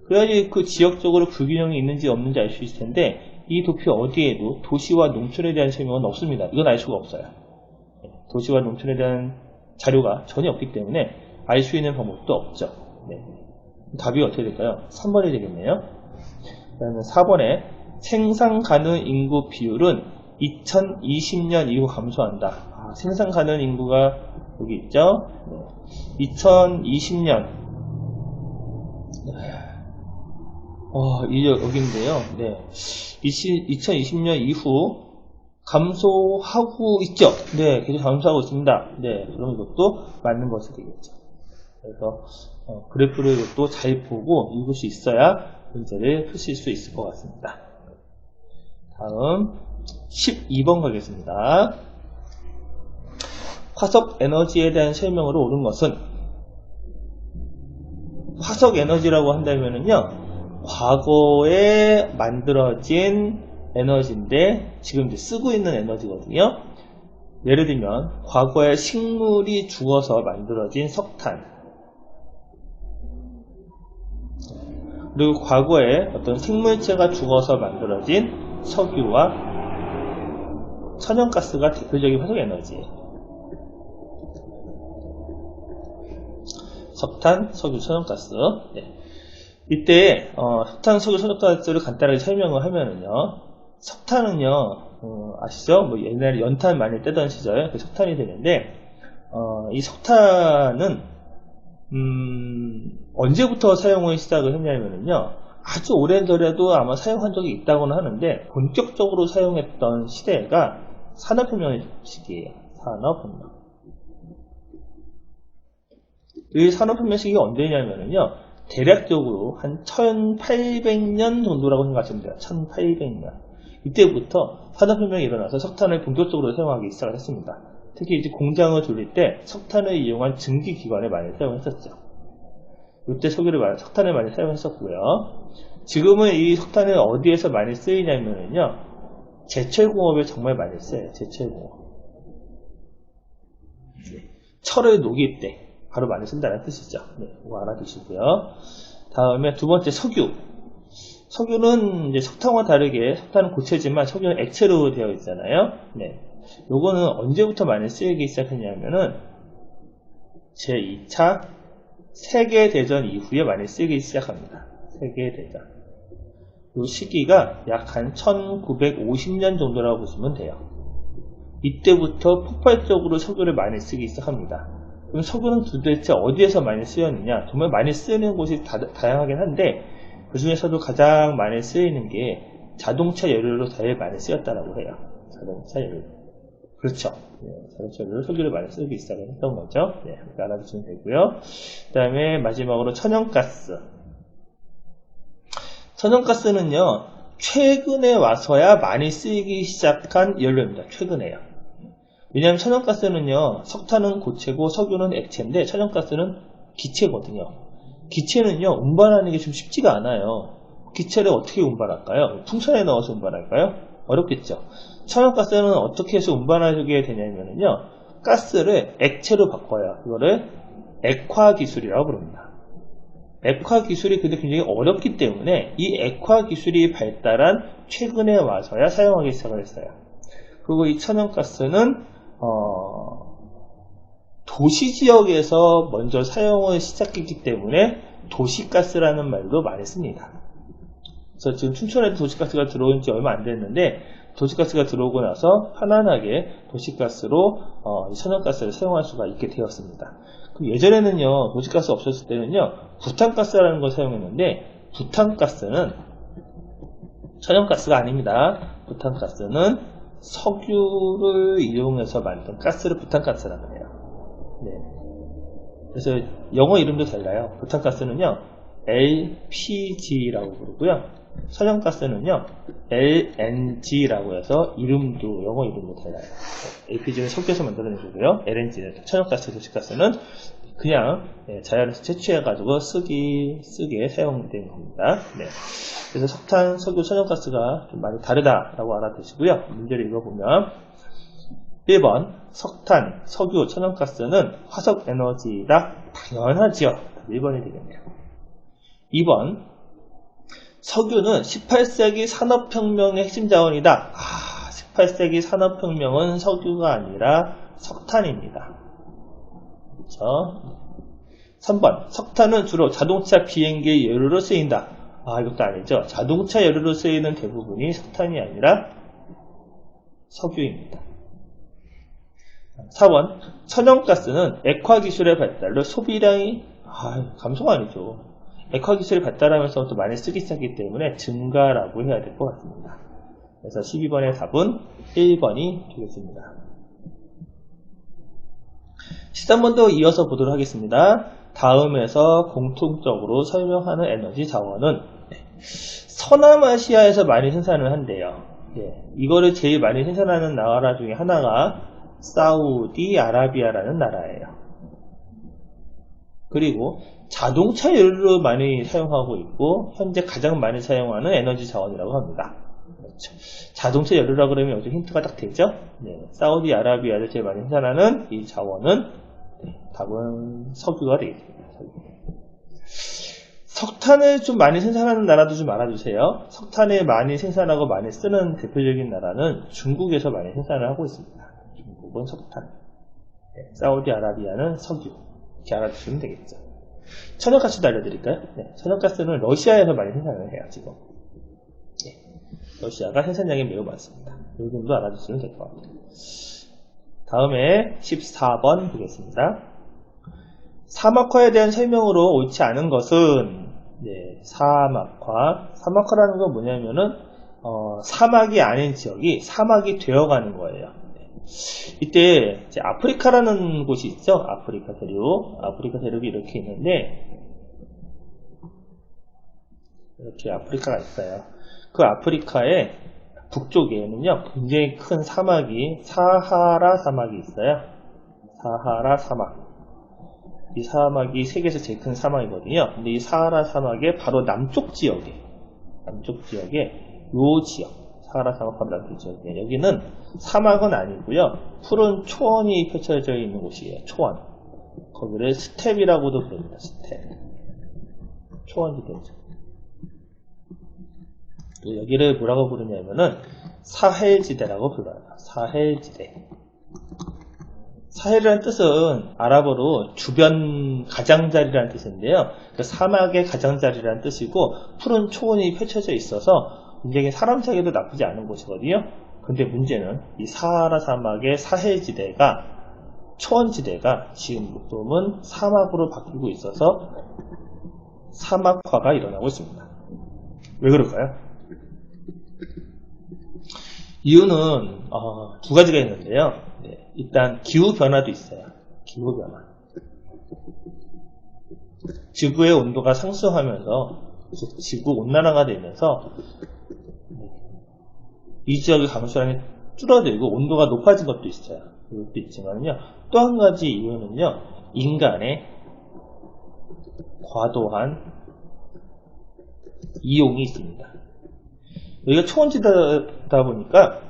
그래야지 그 지역적으로 불균형이 있는지 없는지 알 수 있을 텐데 이 도표 어디에도 도시와 농촌에 대한 설명은 없습니다. 이건 알 수가 없어요. 도시와 농촌에 대한 자료가 전혀 없기 때문에 알 수 있는 방법도 없죠. 네. 답이 어떻게 될까요? 3번이 되겠네요. 그 다음에 4번에 생산 가능 인구 비율은 2020년 이후 감소한다. 생산 가능 인구가 여기 있죠. 네. 2020년 여기인데요. 네. 2020년 이후 감소하고 있죠. 네, 계속 감소하고 있습니다. 네, 그럼 이것도 맞는 것이 되겠죠. 그래서 그래프를 또 잘 보고 읽을 수 있어야 문제를 푸실 수 있을 것 같습니다. 다음 12번 가겠습니다. 화석 에너지에 대한 설명으로 옳은 것은, 화석 에너지라고 한다면은요, 과거에 만들어진 에너지인데 지금 이제 쓰고 있는 에너지거든요. 예를 들면 과거에 식물이 죽어서 만들어진 석탄, 그리고 과거에 어떤 생물체가 죽어서 만들어진 석유와 천연가스가 대표적인 화석 에너지예요. 석탄, 석유, 천연가스. 네. 이때 석탄, 석유, 천연가스를 간단하게 설명을 하면은요, 석탄은요, 아시죠? 뭐 옛날에 연탄 많이 떼던 시절 그 석탄이 되는데, 이 석탄은 언제부터 사용을 시작을 했냐면은요, 아주 오래전에도 아마 사용한 적이 있다고는 하는데 본격적으로 사용했던 시대가 산업혁명 시기예요. 산업혁명. 이 산업혁명 시기가 언제냐면은요, 대략적으로 한 1800년 정도라고 생각하시면 돼요. 1800년. 이때부터 산업혁명이 일어나서 석탄을 본격적으로 사용하기 시작했습니다. 특히 이제 공장을 돌릴 때 석탄을 이용한 증기기관을 많이 사용했었죠. 이때 석탄을 많이 사용했었고요. 지금은 이 석탄을 어디에서 많이 쓰이냐면요, 제철공업에 정말 많이 써요. 제철공업. 철을 녹일 때 바로 많이 쓴다는 뜻이죠. 네, 그거 알아두시고요. 다음에 두 번째 석유. 석유는 이제 석탄과 다르게 석탄은 고체지만 석유는 액체로 되어 있잖아요. 네. 요거는 언제부터 많이 쓰이기 시작했냐면은 제2차 세계대전 이후에 많이 쓰이기 시작합니다. 세계대전. 요 시기가 약 한 1950년 정도라고 보시면 돼요. 이때부터 폭발적으로 석유를 많이 쓰기 시작합니다. 그럼 석유는 도대체 어디에서 많이 쓰였느냐? 정말 많이 쓰이는 곳이 다양하긴 한데 그 중에서도 가장 많이 쓰이는 게 자동차 연료로 제일 많이 쓰였다라고 해요. 자동차 연료. 그렇죠. 네, 자동차 연료로 석유를 많이 쓰기 시작했던 거죠. 네, 이렇게 알아두시면 되고요. 그 다음에 마지막으로 천연가스. 천연가스는요, 최근에 와서야 많이 쓰이기 시작한 연료입니다. 최근에요. 왜냐하면 천연가스는요, 석탄은 고체고 석유는 액체인데 천연가스는 기체거든요. 기체는요, 운반하는 게 좀 쉽지가 않아요. 기체를 어떻게 운반할까요? 풍선에 넣어서 운반할까요? 어렵겠죠. 천연가스는 어떻게 해서 운반하게 되냐면요, 가스를 액체로 바꿔요. 이거를 액화 기술이라고 부릅니다. 액화 기술이 근데 굉장히 어렵기 때문에 이 액화 기술이 발달한 최근에 와서야 사용하기 시작을 했어요. 그리고 이 천연가스는 도시 지역에서 먼저 사용을 시작했기 때문에 도시가스라는 말도 많이 씁니다. 그래서 지금 춘천에도 도시가스가 들어온 지 얼마 안 됐는데 도시가스가 들어오고 나서 편안하게 도시가스로 천연가스를 사용할 수가 있게 되었습니다. 예전에는요, 도시가스 없었을 때는요, 부탄가스라는 걸 사용했는데 부탄가스는 천연가스가 아닙니다. 부탄가스는 석유를 이용해서 만든 가스를 부탄가스라고 해요. 네. 그래서 영어 이름도 달라요. 부탄가스는요, LPG라고 부르고요. 천연가스는요, LNG라고 해서 이름도, 영어 이름도 달라요. LPG는 석유에서 만들어낸 거고요. LNG는 천연가스, 도시가스는 그냥 자연에서 채취해가지고 쓰게 사용된 겁니다. 네. 그래서 석탄, 석유, 천연가스가 좀 많이 다르다라고 알아두시고요. 문제를 읽어보면 1번 석탄, 석유, 천연가스는 화석 에너지다. 당연하지요. 1번이 되겠네요. 2번 석유는 18세기 산업혁명의 핵심 자원이다. 18세기 산업혁명은 석유가 아니라 석탄입니다. 그렇죠? 3번 석탄은 주로 자동차 비행기 연료로 쓰인다. 이것도 아니죠. 자동차 연료로 쓰이는 대부분이 석탄이 아니라 석유입니다. 4번 천연가스는 액화 기술의 발달로 소비량이 감소가 아니죠. 액화 기술이 발달하면서 또 많이 쓰기 시작했기 때문에 증가라고 해야 될 것 같습니다. 그래서 12번의 답은 1번이 되겠습니다. 13번도 이어서 보도록 하겠습니다. 다음에서 공통적으로 설명하는 에너지 자원은 서남아시아에서 많이 생산을 한대요. 이거를 제일 많이 생산하는 나라 중에 하나가 사우디아라비아라는 나라예요. 그리고 자동차 연료를 많이 사용하고 있고 현재 가장 많이 사용하는 에너지 자원이라고 합니다. 그렇죠. 자동차 연료라 그러면 여기 힌트가 딱 되죠? 사우디아라비아를 제일 많이 생산하는 이 자원은 답은 석유가 되겠습니다. 석탄을 좀 많이 생산하는 나라도 좀 알아주세요. 석탄을 많이 생산하고 많이 쓰는 대표적인 나라는 중국에서 많이 생산을 하고 있습니다. 중국은 석탄, 사우디아라비아는 석유. 이렇게 알아주시면 되겠죠. 천연가스도 알려드릴까요? 천연가스는 러시아에서 많이 생산을 해요, 지금. 러시아가 생산량이 매우 많습니다. 이 정도 알아주시면 될 것 같아요. 다음에 14번 보겠습니다. 사막화에 대한 설명으로 옳지 않은 것은 사막화라는 건 뭐냐면은 사막이 아닌 지역이 사막이 되어가는 거예요. 이때 이제 아프리카라는 곳이 있죠. 아프리카 대륙이 이렇게 있는데 이렇게 아프리카가 있어요. 그 아프리카의 북쪽에는요 굉장히 큰 사막이 사하라 사막이 있어요. 사하라 사막. 이 사막이 세계에서 제일 큰 사막이거든요. 근데 이 사하라 사막의 바로 남쪽 지역에 요 지역, 사하라 사막 바로 남쪽 지역에 여기는 사막은 아니고요. 푸른 초원이 펼쳐져 있는 곳이에요. 초원. 거기를 스텝이라고도 부릅니다. 스텝. 초원지대죠. 여기를 뭐라고 부르냐면은 사헬지대라고 불러요. 사헬지대. 사헬이라는 뜻은 아랍어로 주변 가장자리라는 뜻인데요. 그 사막의 가장자리라는 뜻이고 푸른 초원이 펼쳐져 있어서 굉장히 사람 살기도 나쁘지 않은 곳이거든요. 근데 문제는 이 사하라 사막의 사헬지대가 초원지대가 지금은 사막으로 바뀌고 있어서 사막화가 일어나고 있습니다. 왜 그럴까요? 이유는 두 가지가 있는데요. 일단 기후변화도 있어요. 기후변화. 지구의 온도가 상승하면서 지구 온난화가 되면서 이 지역의 강수량이 줄어들고 온도가 높아진 것도 있어요. 그것도 있지만요. 또 한 가지 이유는요. 인간의 과도한 이용이 있습니다. 여기가 초원지대다 보니까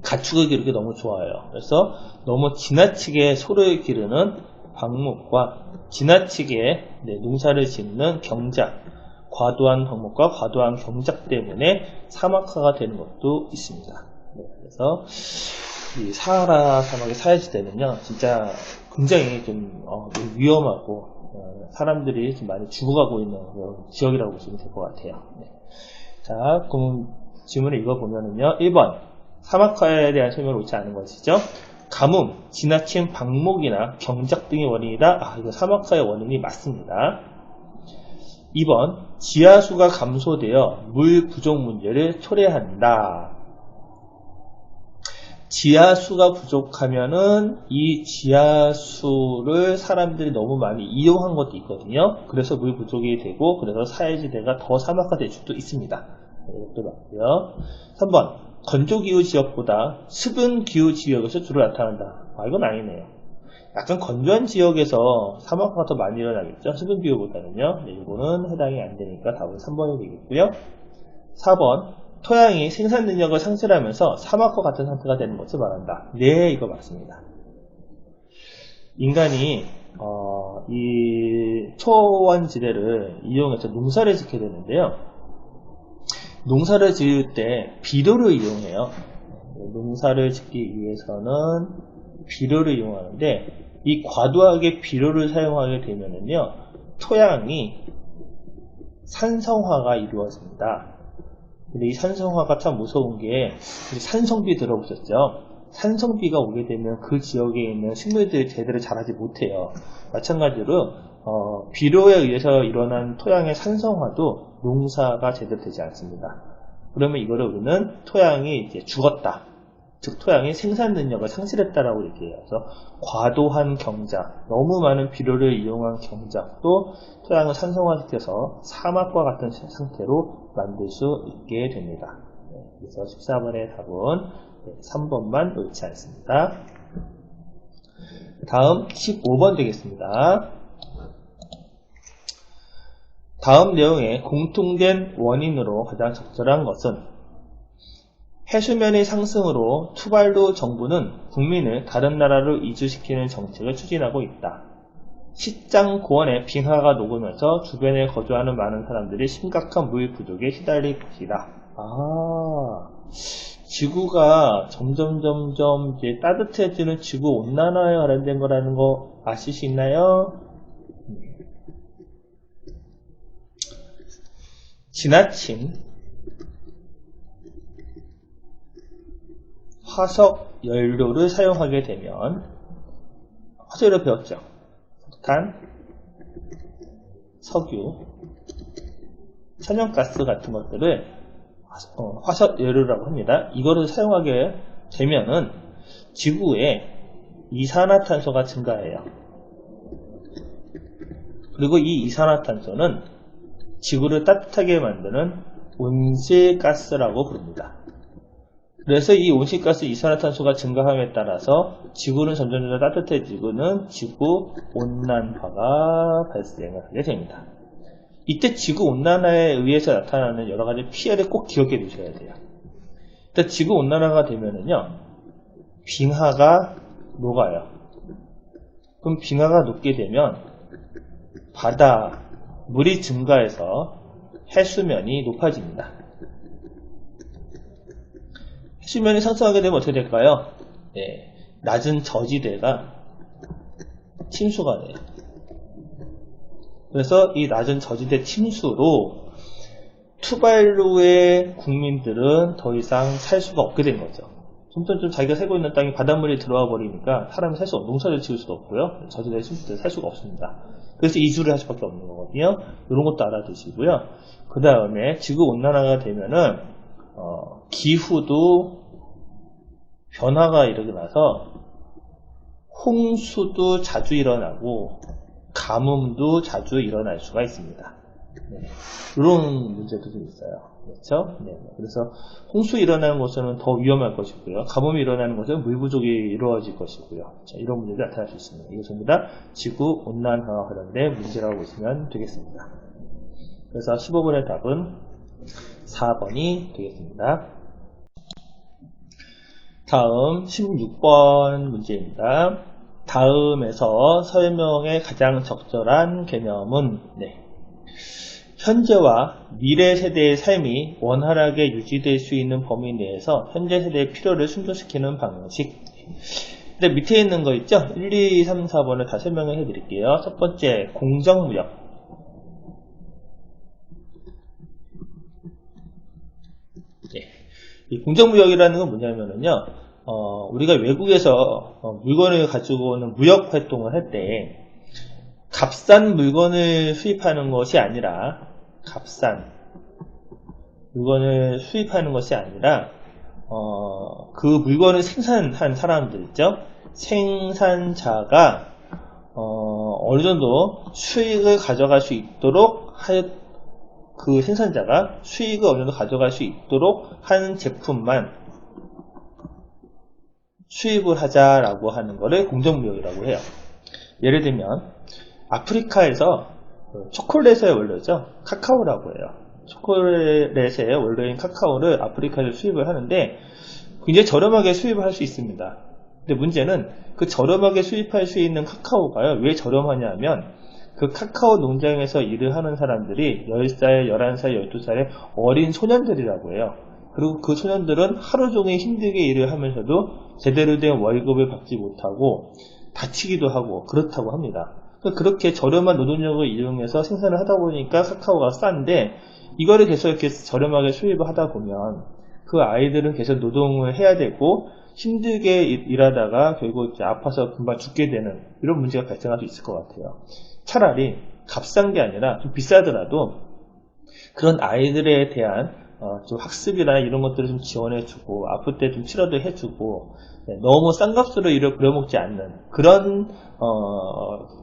가축의 기르기 너무 좋아요. 그래서 너무 지나치게 소를 기르는 방목과 지나치게 농사를 짓는 경작, 과도한 방목과 과도한 경작 때문에 사막화가 되는 것도 있습니다. 그래서 이 사하라 사막의 사회지대는요, 진짜 굉장히 좀 위험하고 사람들이 좀 많이 죽어가고 있는 지역이라고 보시면 될 것 같아요. 자, 그럼 질문을 읽어보면은요, 1번. 사막화에 대한 설명을 옳지 않은 것이죠. 가뭄, 지나친 방목이나 경작 등의 원인이다. 이거 사막화의 원인이 맞습니다. 2번, 지하수가 감소되어 물 부족 문제를 초래한다. 지하수가 부족하면은 이 지하수를 사람들이 너무 많이 이용한 것도 있거든요. 그래서 물 부족이 되고 그래서 사회지대가 더 사막화될 수도 있습니다. 이것도 맞고요. 3번, 건조기후 지역보다 수분기후 지역에서 주로 나타난다. 이건 아니네요. 약간 건조한 지역에서 사막화가 더 많이 일어나겠죠. 수분기후보다는요. 이거는 해당이 안 되니까 답은 3번이 되겠고요. 4번, 토양이 생산 능력을 상실하면서 사막화 같은 상태가 되는 것을 말한다. 네, 이거 맞습니다. 인간이 이 초원지대를 이용해서 농사를 짓게 되는데요. 농사를 지을 때 비료를 이용해요. 농사를 짓기 위해서는 비료를 이용하는데 이 과도하게 비료를 사용하게 되면은요, 토양이 산성화가 이루어집니다. 근데 이 산성화가 참 무서운 게 산성비 들어보셨죠? 산성비가 오게 되면 그 지역에 있는 식물들이 제대로 자라지 못해요. 마찬가지로 비료에 의해서 일어난 토양의 산성화도 농사가 제대로 되지 않습니다. 그러면 이거를 우리는 토양이 이제 죽었다, 즉 토양이 생산 능력을 상실했다라고 얘기해요. 그래서 과도한 경작, 너무 많은 비료를 이용한 경작도 토양을 산성화시켜서 사막과 같은 상태로 만들 수 있게 됩니다. 그래서 14번의 답은 3번만 옳지 않습니다. 다음 15번 되겠습니다. 다음 내용의 공통된 원인으로 가장 적절한 것은 해수면의 상승으로 투발루 정부는 국민을 다른 나라로 이주시키는 정책을 추진하고 있다. 시장 고원에 빙하가 녹으면서 주변에 거주하는 많은 사람들이 심각한 물 부족에 시달릴 것이다. 지구가 점점 이제 따뜻해지는 지구 온난화에 관련된 거라는 거 아실 수 있나요? 지나친 화석 연료를 사용하게 되면, 화석 연료 배웠죠? 석탄, 석유, 천연가스 같은 것들을 화석 연료라고 합니다. 이거를 사용하게 되면은 지구에 이산화탄소가 증가해요. 그리고 이 이산화탄소는 지구를 따뜻하게 만드는 온실가스라고 부릅니다. 그래서 이 온실가스 이산화탄소가 증가함에 따라서 지구는 점점 따뜻해지고는 지구 온난화가 발생을 하게 됩니다. 이때 지구 온난화에 의해서 나타나는 여러 가지 피해를 꼭 기억해 두셔야 돼요. 일단 지구 온난화가 되면은요, 빙하가 녹아요. 그럼 빙하가 녹게 되면 바다 물이 증가해서 해수면이 높아집니다. 해수면이 상승하게 되면 어떻게 될까요? 낮은 저지대가 침수가 돼요. 그래서 이 낮은 저지대 침수로 투발루의 국민들은 더 이상 살 수가 없게 된 거죠. 점점 자기가 살고 있는 땅에 바닷물이 들어와 버리니까 사람이 살 수 없고 농사를 지을 수도 없고요. 저지대 침수 때문에 살 수가 없습니다. 그래서 이주를 할 수밖에 없는 거거든요. 이런 것도 알아두시고요. 그 다음에 지구 온난화가 되면은 기후도 변화가 일어나서 홍수도 자주 일어나고 가뭄도 자주 일어날 수가 있습니다. 이런 문제도 좀 있어요. 그렇죠? 그래서 홍수 일어나는 것은 더 위험할 것이고요. 가뭄이 일어나는 것은 물 부족이 이루어질 것이고요. 자, 이런 문제가 나타날 수 있습니다. 이거 전부 다 지구 온난화와 관련된 문제라고 보시면 되겠습니다. 그래서 15번의 답은 4번이 되겠습니다. 다음 16번 문제입니다. 다음에서 설명에 가장 적절한 개념은 현재와 미래 세대의 삶이 원활하게 유지될 수 있는 범위 내에서 현재 세대의 필요를 충족시키는 방식. 근데 밑에 있는 거 있죠? 1, 2, 3, 4번을 다 설명을 해드릴게요. 첫 번째, 공정무역. 이 공정무역이라는 건 뭐냐면요, 우리가 외국에서 물건을 가지고 오는 무역 활동을 할 때 값싼 물건을 수입하는 것이 아니라 그 물건을 생산한 사람들 있죠? 생산자가 어느 정도 수익을 가져갈 수 있도록 그 생산자가 수익을 어느 정도 가져갈 수 있도록 하는 제품만 수입을 하자라고 하는 거를 공정무역이라고 해요. 예를 들면 아프리카에서 초콜릿의 원료죠. 카카오라고 해요. 초콜릿의 원료인 카카오를 아프리카에서 수입을 하는데 굉장히 저렴하게 수입을 할 수 있습니다. 근데 문제는 그 저렴하게 수입할 수 있는 카카오가요, 왜 저렴하냐 하면 그 카카오 농장에서 일을 하는 사람들이 10살, 11살, 12살의 어린 소년들이라고 해요. 그리고 그 소년들은 하루 종일 힘들게 일을 하면서도 제대로 된 월급을 받지 못하고 다치기도 하고 그렇다고 합니다. 그렇게 저렴한 노동력을 이용해서 생산을 하다 보니까 카카오가 싼데, 이거를 계속 이렇게 저렴하게 수입을 하다 보면 그 아이들은 계속 노동을 해야 되고 힘들게 일하다가 결국 이제 아파서 금방 죽게 되는 이런 문제가 발생할 수 있을 것 같아요. 차라리 값싼 게 아니라 좀 비싸더라도 그런 아이들에 대한 좀 학습이나 이런 것들을 좀 지원해주고 아플 때 좀 치료도 해주고 너무 싼 값으로 이를 부려먹지 않는 그런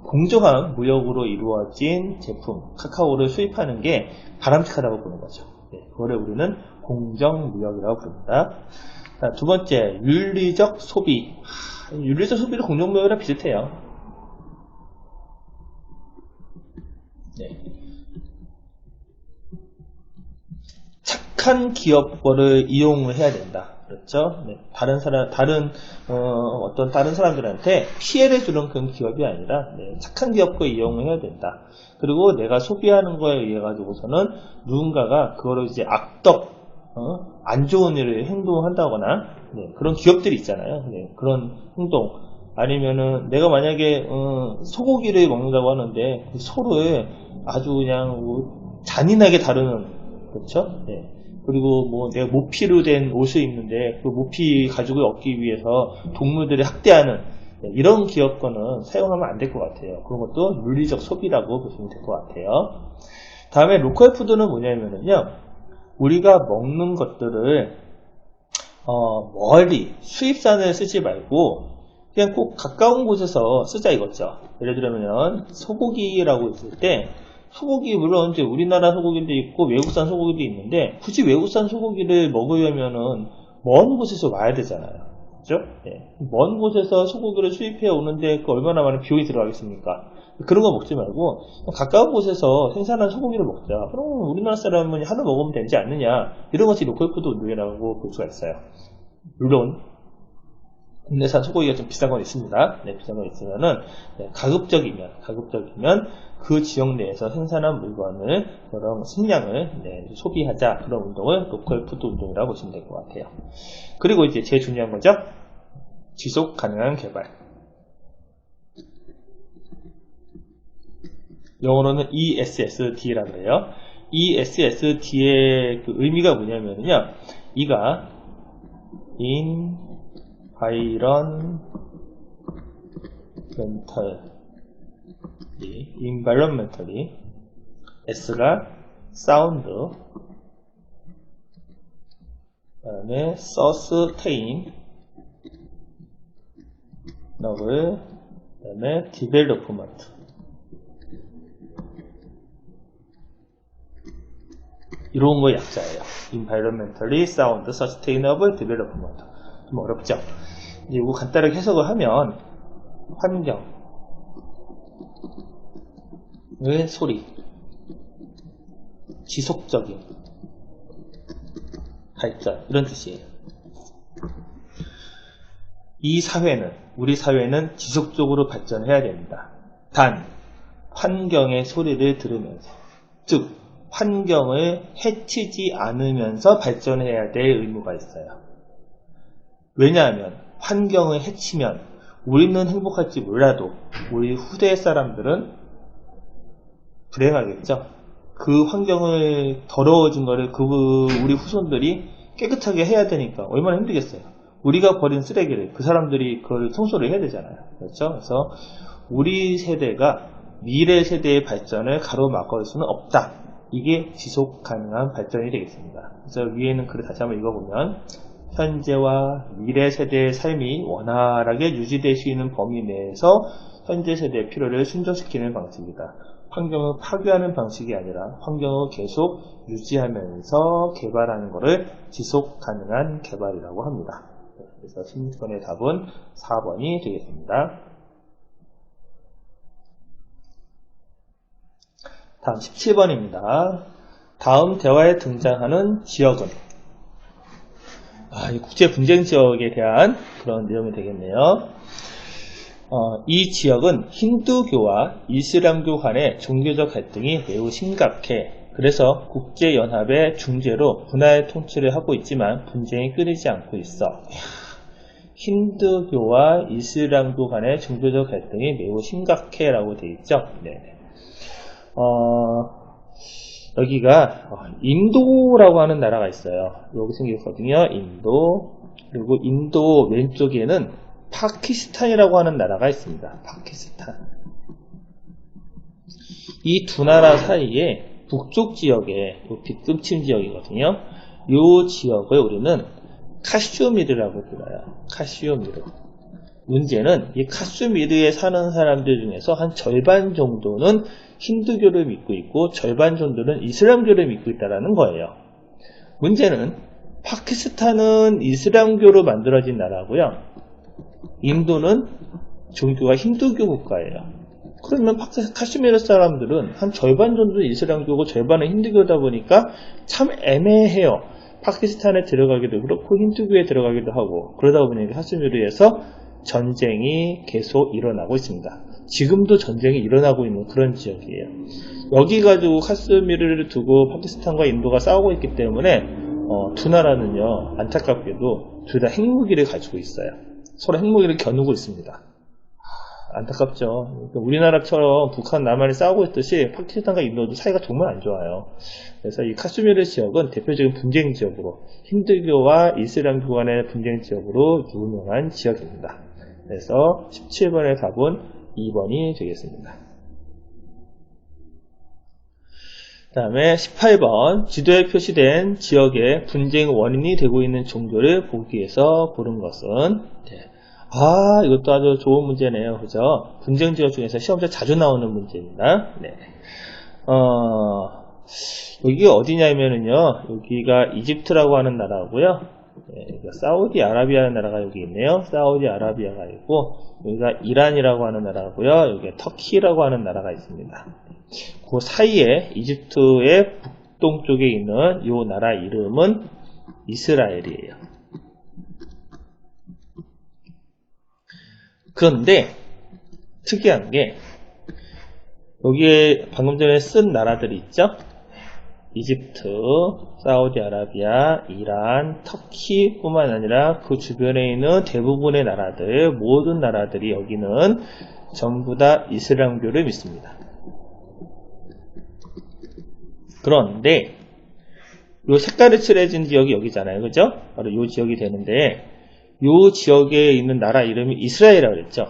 공정한 무역으로 이루어진 제품 카카오를 수입하는 게 바람직하다고 보는 거죠. 그거를 우리는 공정무역이라고 부릅니다. 자, 두 번째, 윤리적 소비. 윤리적 소비도 공정무역이랑 비슷해요. 착한 기업거를 이용을 해야 된다. 그렇죠? 다른 사람들한테 피해를 주는 그런 기업이 아니라 착한 기업거 이용을 해야 된다. 그리고 내가 소비하는 거에 의해 가지고서는 누군가가 그거를 이제 안 좋은 일을 행동한다거나 그런 기업들이 있잖아요. 그런 행동 아니면은 내가 만약에 소고기를 먹는다고 하는데 그 소를 아주 그냥 잔인하게 다루는 그렇죠? 그리고 뭐 내가 모피로 된 옷을 입는데 그 모피 가죽을 얻기 위해서 동물들을 학대하는 이런 기업과는 사용하면 안 될 것 같아요. 그런 것도 윤리적 소비라고 보시면 될 것 같아요. 다음에 로컬 푸드는 뭐냐면요, 우리가 먹는 것들을 멀리 수입산을 쓰지 말고 그냥 꼭 가까운 곳에서 쓰자 이거죠. 예를 들면 소고기라고 있을 때 소고기 물론 이제 우리나라 소고기도 있고 외국산 소고기도 있는데 굳이 외국산 소고기를 먹으려면은 먼 곳에서 와야 되잖아요. 그죠? 먼 곳에서 소고기를 수입해 오는데 그 얼마나 많은 비용이 들어가겠습니까? 그런 거 먹지 말고 가까운 곳에서 생산한 소고기를 먹자. 그럼 우리나라 사람은 하나 먹으면 되지 않느냐? 이런 것이 로컬푸드 운동이라고 볼 수가 있어요. 물론 국내산 소고기가 좀 비싼 건 있습니다. 비싼 건 있으면은 가급적이면 그 지역 내에서 생산한 물건을 그런 식량을 소비하자, 그런 운동을 로컬 푸드 운동이라고 보시면 될 것 같아요. 그리고 이제 제일 중요한 거죠, 지속 가능한 개발. 영어로는 ESSD라고 해요. ESSD의 그 의미가 뭐냐면요, 이가 environmentally, S가 sound, 그다음에 sustain, 그다음에 development. 이런 거 약자예요. environmentally sound, sustainable development. 좀 어렵죠? 이제 이거 간단하게 해석을 하면 환경의 소리, 지속적인 발전, 이런 뜻이에요. 우리 사회는 지속적으로 발전해야 됩니다. 단, 환경의 소리를 들으면서, 즉 환경을 해치지 않으면서 발전해야 될 의무가 있어요. 왜냐하면 환경을 해치면 우리는 행복할지 몰라도 우리 후대 사람들은 불행하겠죠. 그 환경을 더러워진 거를 우리 후손들이 깨끗하게 해야 되니까 얼마나 힘들겠어요. 우리가 버린 쓰레기를 그 사람들이 그걸 청소를 해야 되잖아요. 그렇죠? 그래서 우리 세대가 미래 세대의 발전을 가로막을 수는 없다. 이게 지속 가능한 발전이 되겠습니다. 그래서 위에는 글을 다시 한번 읽어보면, 현재와 미래 세대의 삶이 원활하게 유지될 수 있는 범위 내에서 현재 세대의 필요를 충족시키는 방식이다. 환경을 파괴하는 방식이 아니라 환경을 계속 유지하면서 개발하는 것을 지속 가능한 개발이라고 합니다. 그래서 16번의 답은 4번이 되겠습니다. 다음 17번입니다. 다음 대화에 등장하는 지역은, 이 국제 분쟁 지역에 대한 그런 내용이 되겠네요. 이 지역은 힌두교와 이슬람교 간의 종교적 갈등이 매우 심각해. 그래서 국제연합의 중재로 분할 통치를 하고 있지만 분쟁이 끊이지 않고 있어. 힌두교와 이슬람교 간의 종교적 갈등이 매우 심각해 라고 되어 있죠. 여기가 인도라고 하는 나라가 있어요. 여기 생겼거든요. 인도. 그리고 인도 왼쪽에는 파키스탄이라고 하는 나라가 있습니다. 파키스탄. 이 두 나라 사이에 북쪽 지역에 빗금침 지역이거든요. 이 지역을 우리는 카슈미르라고 불러요. 카슈미르. 문제는 이 카슈미르에 사는 사람들 중에서 한 절반 정도는 힌두교를 믿고 있고 절반 정도는 이슬람교를 믿고 있다는 거예요. 문제는 파키스탄은 이슬람교로 만들어진 나라고요. 인도는 종교가 힌두교 국가예요. 그러면 카슈미르 사람들은 한 절반 정도는 이슬람교고 절반은 힌두교다 보니까 참 애매해요. 파키스탄에 들어가기도 그렇고 힌두교에 들어가기도 하고, 그러다 보니까 카슈미르에서 전쟁이 계속 일어나고 있습니다. 지금도 전쟁이 일어나고 있는 그런 지역이에요. 여기 가지고 카슈미르를 두고 파키스탄과 인도가 싸우고 있기 때문에 두 나라는요, 안타깝게도 둘 다 핵무기를 가지고 있어요. 서로 핵무기를 겨누고 있습니다. 안타깝죠. 그러니까 우리나라처럼 북한, 남한이 싸우고 있듯이 파키스탄과 인도도 사이가 정말 안 좋아요. 그래서 이 카슈미르 지역은 대표적인 분쟁 지역으로, 힌두교와 이슬람교 간의 분쟁 지역으로 유명한 지역입니다. 그래서 17번의 답은 2번이 되겠습니다. 그 다음에 18번, 지도에 표시된 지역의 분쟁 원인이 되고 있는 종교를 보기 위해서 고른 것은, 이것도 아주 좋은 문제네요. 그죠? 분쟁 지역 중에서 시험에 자주 나오는 문제입니다. 네. 여기가 어디냐면은요, 여기가 이집트라고 하는 나라고요. 네, 사우디아라비아라는 나라가 여기 있네요. 사우디아라비아가 있고, 여기가 이란이라고 하는 나라고요. 여기가 터키라고 하는 나라가 있습니다. 그 사이에 이집트의 북동쪽에 있는 이 나라 이름은 이스라엘이에요. 그런데 특이한 게 여기에 방금 전에 쓴 나라들이 있죠. 이집트, 사우디아라비아, 이란, 터키 뿐만 아니라 그 주변에 있는 대부분의 나라들, 모든 나라들이 여기는 전부 다 이슬람교를 믿습니다. 그런데 이 색깔이 칠해진 지역이 여기잖아요. 그죠? 바로 이 지역이 되는데, 이 지역에 있는 나라 이름이 이스라엘이라고 그랬죠.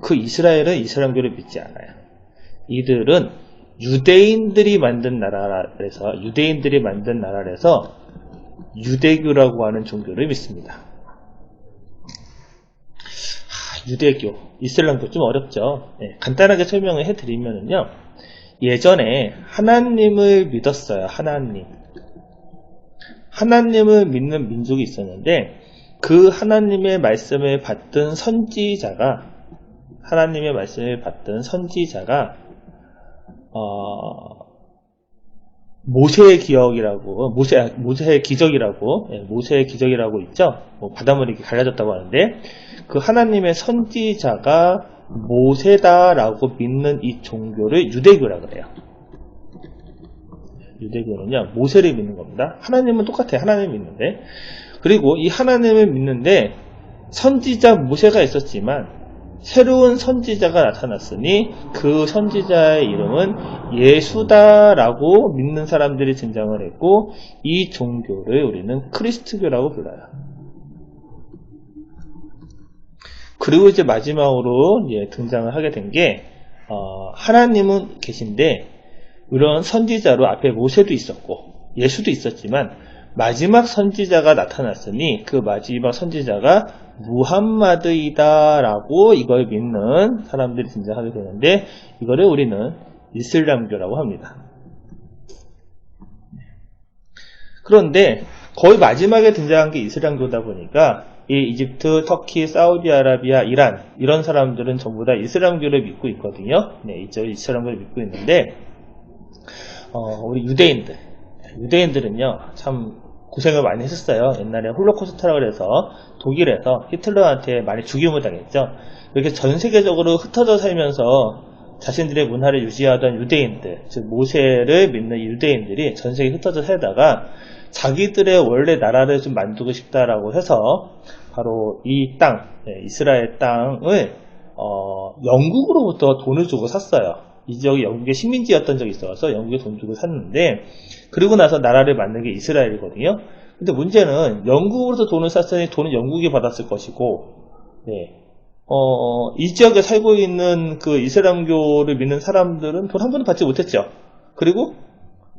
그 이스라엘은 이슬람교를 믿지 않아요. 이들은 유대인들이 만든 나라라서 유대교라고 하는 종교를 믿습니다. 유대교, 이슬람교 좀 어렵죠. 네, 간단하게 설명을 해드리면요, 예전에 하나님을 믿었어요. 하나님을 믿는 민족이 있었는데, 그 하나님의 말씀을 받던 선지자가 모세의 기적이라고 있죠. 바닷물이 이렇게 갈라졌다고 하는데, 그 하나님의 선지자가 모세다라고 믿는 이 종교를 유대교라고 그래요. 유대교는요, 모세를 믿는 겁니다. 하나님은 똑같아요. 하나님을 믿는데, 그리고 이 하나님을 믿는데 선지자 모세가 있었지만 새로운 선지자가 나타났으니 그 선지자의 이름은 예수다라고 믿는 사람들이 등장을 했고, 이 종교를 우리는 크리스트교라고 불러요. 그리고 이제 마지막으로 등장을 하게 된 게, 하나님은 계신데 이런 선지자로 앞에 모세도 있었고 예수도 있었지만 마지막 선지자가 나타났으니 그 마지막 선지자가 무함마드이다 라고 이걸 믿는 사람들이 등장하게 되는데, 이거를 우리는 이슬람교라고 합니다. 그런데 거의 마지막에 등장한 게 이슬람교다 보니까 이 이집트, 터키, 사우디아라비아, 이란 이런 사람들은 전부 다 이슬람교를 믿고 있거든요. 네, 이슬람교를 믿고 있는데, 우리 유대인들은요 참 고생을 많이 했었어요. 옛날에 홀로코스트라고 해서 독일에서 히틀러한테 많이 죽임을 당했죠. 이렇게 전 세계적으로 흩어져 살면서 자신들의 문화를 유지하던 유대인들, 즉 모세를 믿는 유대인들이 전 세계에 흩어져 살다가 자기들의 원래 나라를 좀 만들고 싶다라고 해서 바로 이 땅, 이스라엘 땅을 영국으로부터 돈을 주고 샀어요. 이 지역이 영국의 식민지였던 적이 있어서 영국에 돈 주고 샀는데, 그리고 나서 나라를 만든 게 이스라엘이거든요. 근데 문제는 영국으로서 돈을 샀으니 돈은 영국이 받았을 것이고, 이 지역에 살고 있는 그 이슬람교를 믿는 사람들은 돈 한 번도 받지 못했죠. 그리고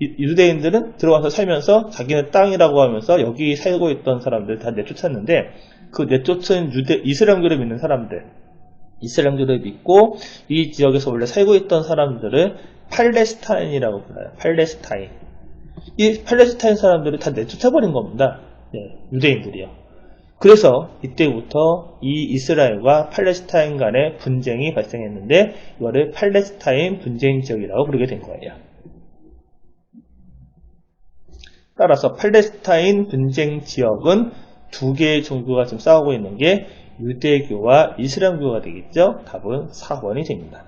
유대인들은 들어와서 살면서 자기는 땅이라고 하면서 여기 살고 있던 사람들 다 내쫓았는데, 그 내쫓은 이슬람교를 믿는 사람들, 이슬람교를 믿고 이 지역에서 원래 살고 있던 사람들을 팔레스타인이라고 불러요. 팔레스타인. 이 팔레스타인 사람들을 다 내쫓아버린 겁니다. 유대인들이요. 그래서 이때부터 이 이스라엘과 팔레스타인 간의 분쟁이 발생했는데, 이거를 팔레스타인 분쟁 지역이라고 부르게 된 거예요. 따라서 팔레스타인 분쟁 지역은 두 개의 종교가 지금 싸우고 있는 게 유대교와 이슬람교가 되겠죠? 답은 4번이 됩니다.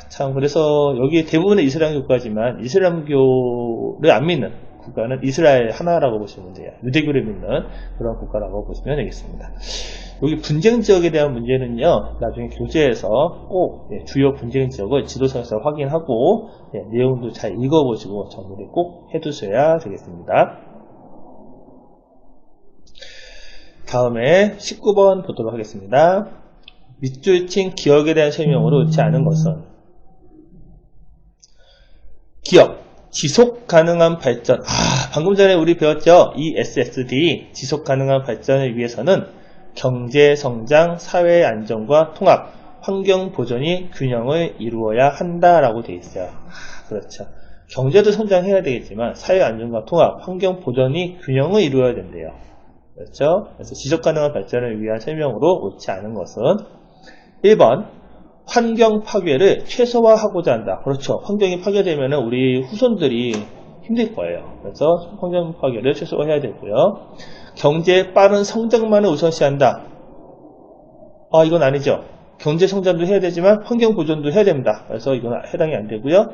참, 그래서 여기 대부분의 이슬람 국가지만 이슬람교를 안 믿는 국가는 이스라엘 하나라고 보시면 돼요. 유대교를 믿는 그런 국가라고 보시면 되겠습니다. 여기 분쟁 지역에 대한 문제는요, 나중에 교재에서 꼭 주요 분쟁 지역을 지도서에서 확인하고 내용도 잘 읽어보시고 정리를 꼭 해두셔야 되겠습니다. 다음에 19번 보도록 하겠습니다. 밑줄 친 기억에 대한 설명으로 옳지 않은 것은, 기억, 지속 가능한 발전. 방금 전에 우리 배웠죠? 이 SSD, 지속 가능한 발전을 위해서는 경제 성장, 사회 안정과 통합, 환경 보존이 균형을 이루어야 한다라고 되어 있어요. 그렇죠. 경제도 성장해야 되겠지만 사회 안정과 통합, 환경 보존이 균형을 이루어야 된대요. 그렇죠? 그래서 지속 가능한 발전을 위한 설명으로 옳지 않은 것은 1번, 환경 파괴를 최소화하고자 한다. 그렇죠. 환경이 파괴되면 우리 후손들이 힘들 거예요. 그래서 환경 파괴를 최소화해야 되고요. 경제의 빠른 성장만을 우선시한다. 이건 아니죠. 경제 성장도 해야 되지만 환경 보존도 해야 됩니다. 그래서 이건 해당이 안 되고요.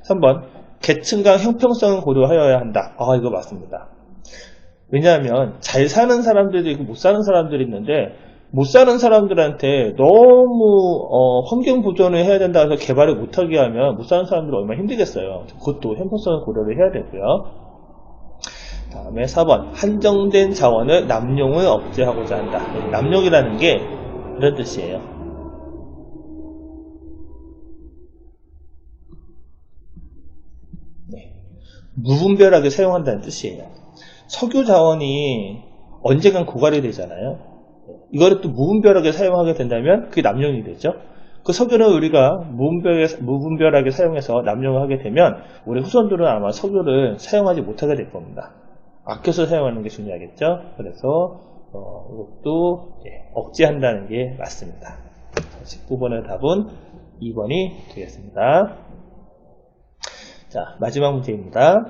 3번, 계층 간 형평성을 고려하여야 한다. 이거 맞습니다. 왜냐하면 잘 사는 사람들도 있고 못 사는 사람들이 있는데, 못 사는 사람들한테 너무 환경 보존을 해야 된다 해서 개발을 못하게 하면 못 사는 사람들은 얼마나 힘들겠어요. 그것도 형평성을 고려를 해야 되고요. 다음에 4번, 한정된 자원을 남용을 억제하고자 한다. 남용이라는 게 이런 뜻이에요. 무분별하게 사용한다는 뜻이에요. 석유 자원이 언젠간 고갈이 되잖아요. 이거를 또 무분별하게 사용하게 된다면 그게 남용이 되죠. 그 석유는 우리가 무분별하게 사용해서 남용을 하게 되면 우리 후손들은 아마 석유를 사용하지 못하게 될 겁니다. 아껴서 사용하는 게 중요하겠죠. 그래서 이것도 억제한다는 게 맞습니다. 19번의 답은 2번이 되겠습니다. 자, 마지막 문제입니다.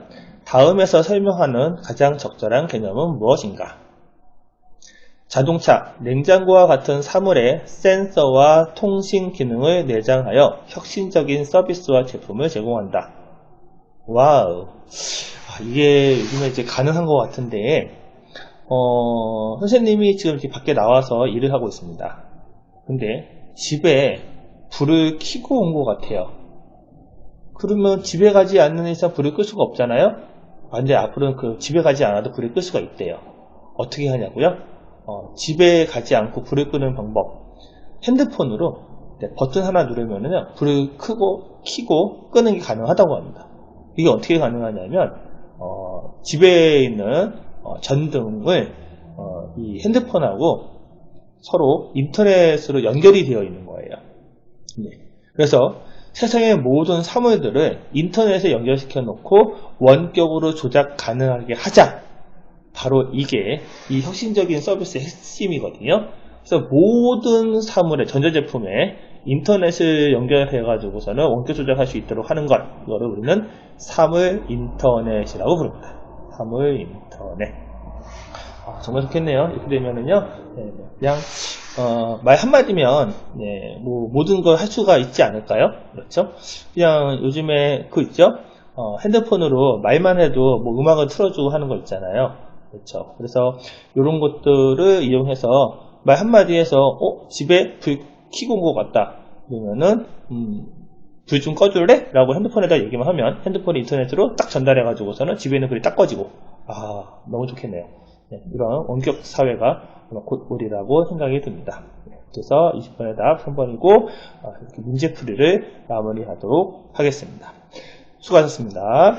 다음에서 설명하는 가장 적절한 개념은 무엇인가? 자동차, 냉장고와 같은 사물에 센서와 통신 기능을 내장하여 혁신적인 서비스와 제품을 제공한다. 와우. 이게 요즘에 이제 가능한 것 같은데, 선생님이 지금 이렇게 밖에 나와서 일을 하고 있습니다. 근데 집에 불을 켜고 온 것 같아요. 그러면 집에 가지 않는 이상 불을 끌 수가 없잖아요? 근데 앞으로는 그 집에 가지 않아도 불을 끌 수가 있대요. 어떻게 하냐고요? 집에 가지 않고 불을 끄는 방법. 핸드폰으로 버튼 하나 누르면은 불을 켜고 끄는 게 가능하다고 합니다. 이게 어떻게 가능하냐면, 집에 있는 전등을 이 핸드폰하고 서로 인터넷으로 연결이 되어 있는 거예요. 그래서 세상의 모든 사물들을 인터넷에 연결시켜 놓고 원격으로 조작 가능하게 하자. 바로 이게 이 혁신적인 서비스의 핵심이거든요. 그래서 모든 사물의 전자제품에 인터넷을 연결해 가지고서는 원격 조작할 수 있도록 하는 것, 이거를 우리는 사물 인터넷이라고 부릅니다. 사물 인터넷. 정말 좋겠네요. 이렇게 되면은요, 그냥 말 한마디면 뭐 모든 걸 할 수가 있지 않을까요? 그렇죠? 그냥 요즘에 그 있죠? 핸드폰으로 말만 해도 뭐 음악을 틀어주고 하는 거 있잖아요. 그렇죠? 그래서 이런 것들을 이용해서 말 한마디 해서 집에 불 켜고 온 것 같다. 그러면은 불 좀 꺼줄래? 라고 핸드폰에다 얘기만 하면 핸드폰이 인터넷으로 딱 전달해 가지고서는 집에 있는 불이 딱 꺼지고, 너무 좋겠네요. 이런 원격 사회가 곧 오리라고 생각이 듭니다. 그래서 20번의 답 3번이고, 이렇게 문제풀이를 마무리하도록 하겠습니다. 수고하셨습니다.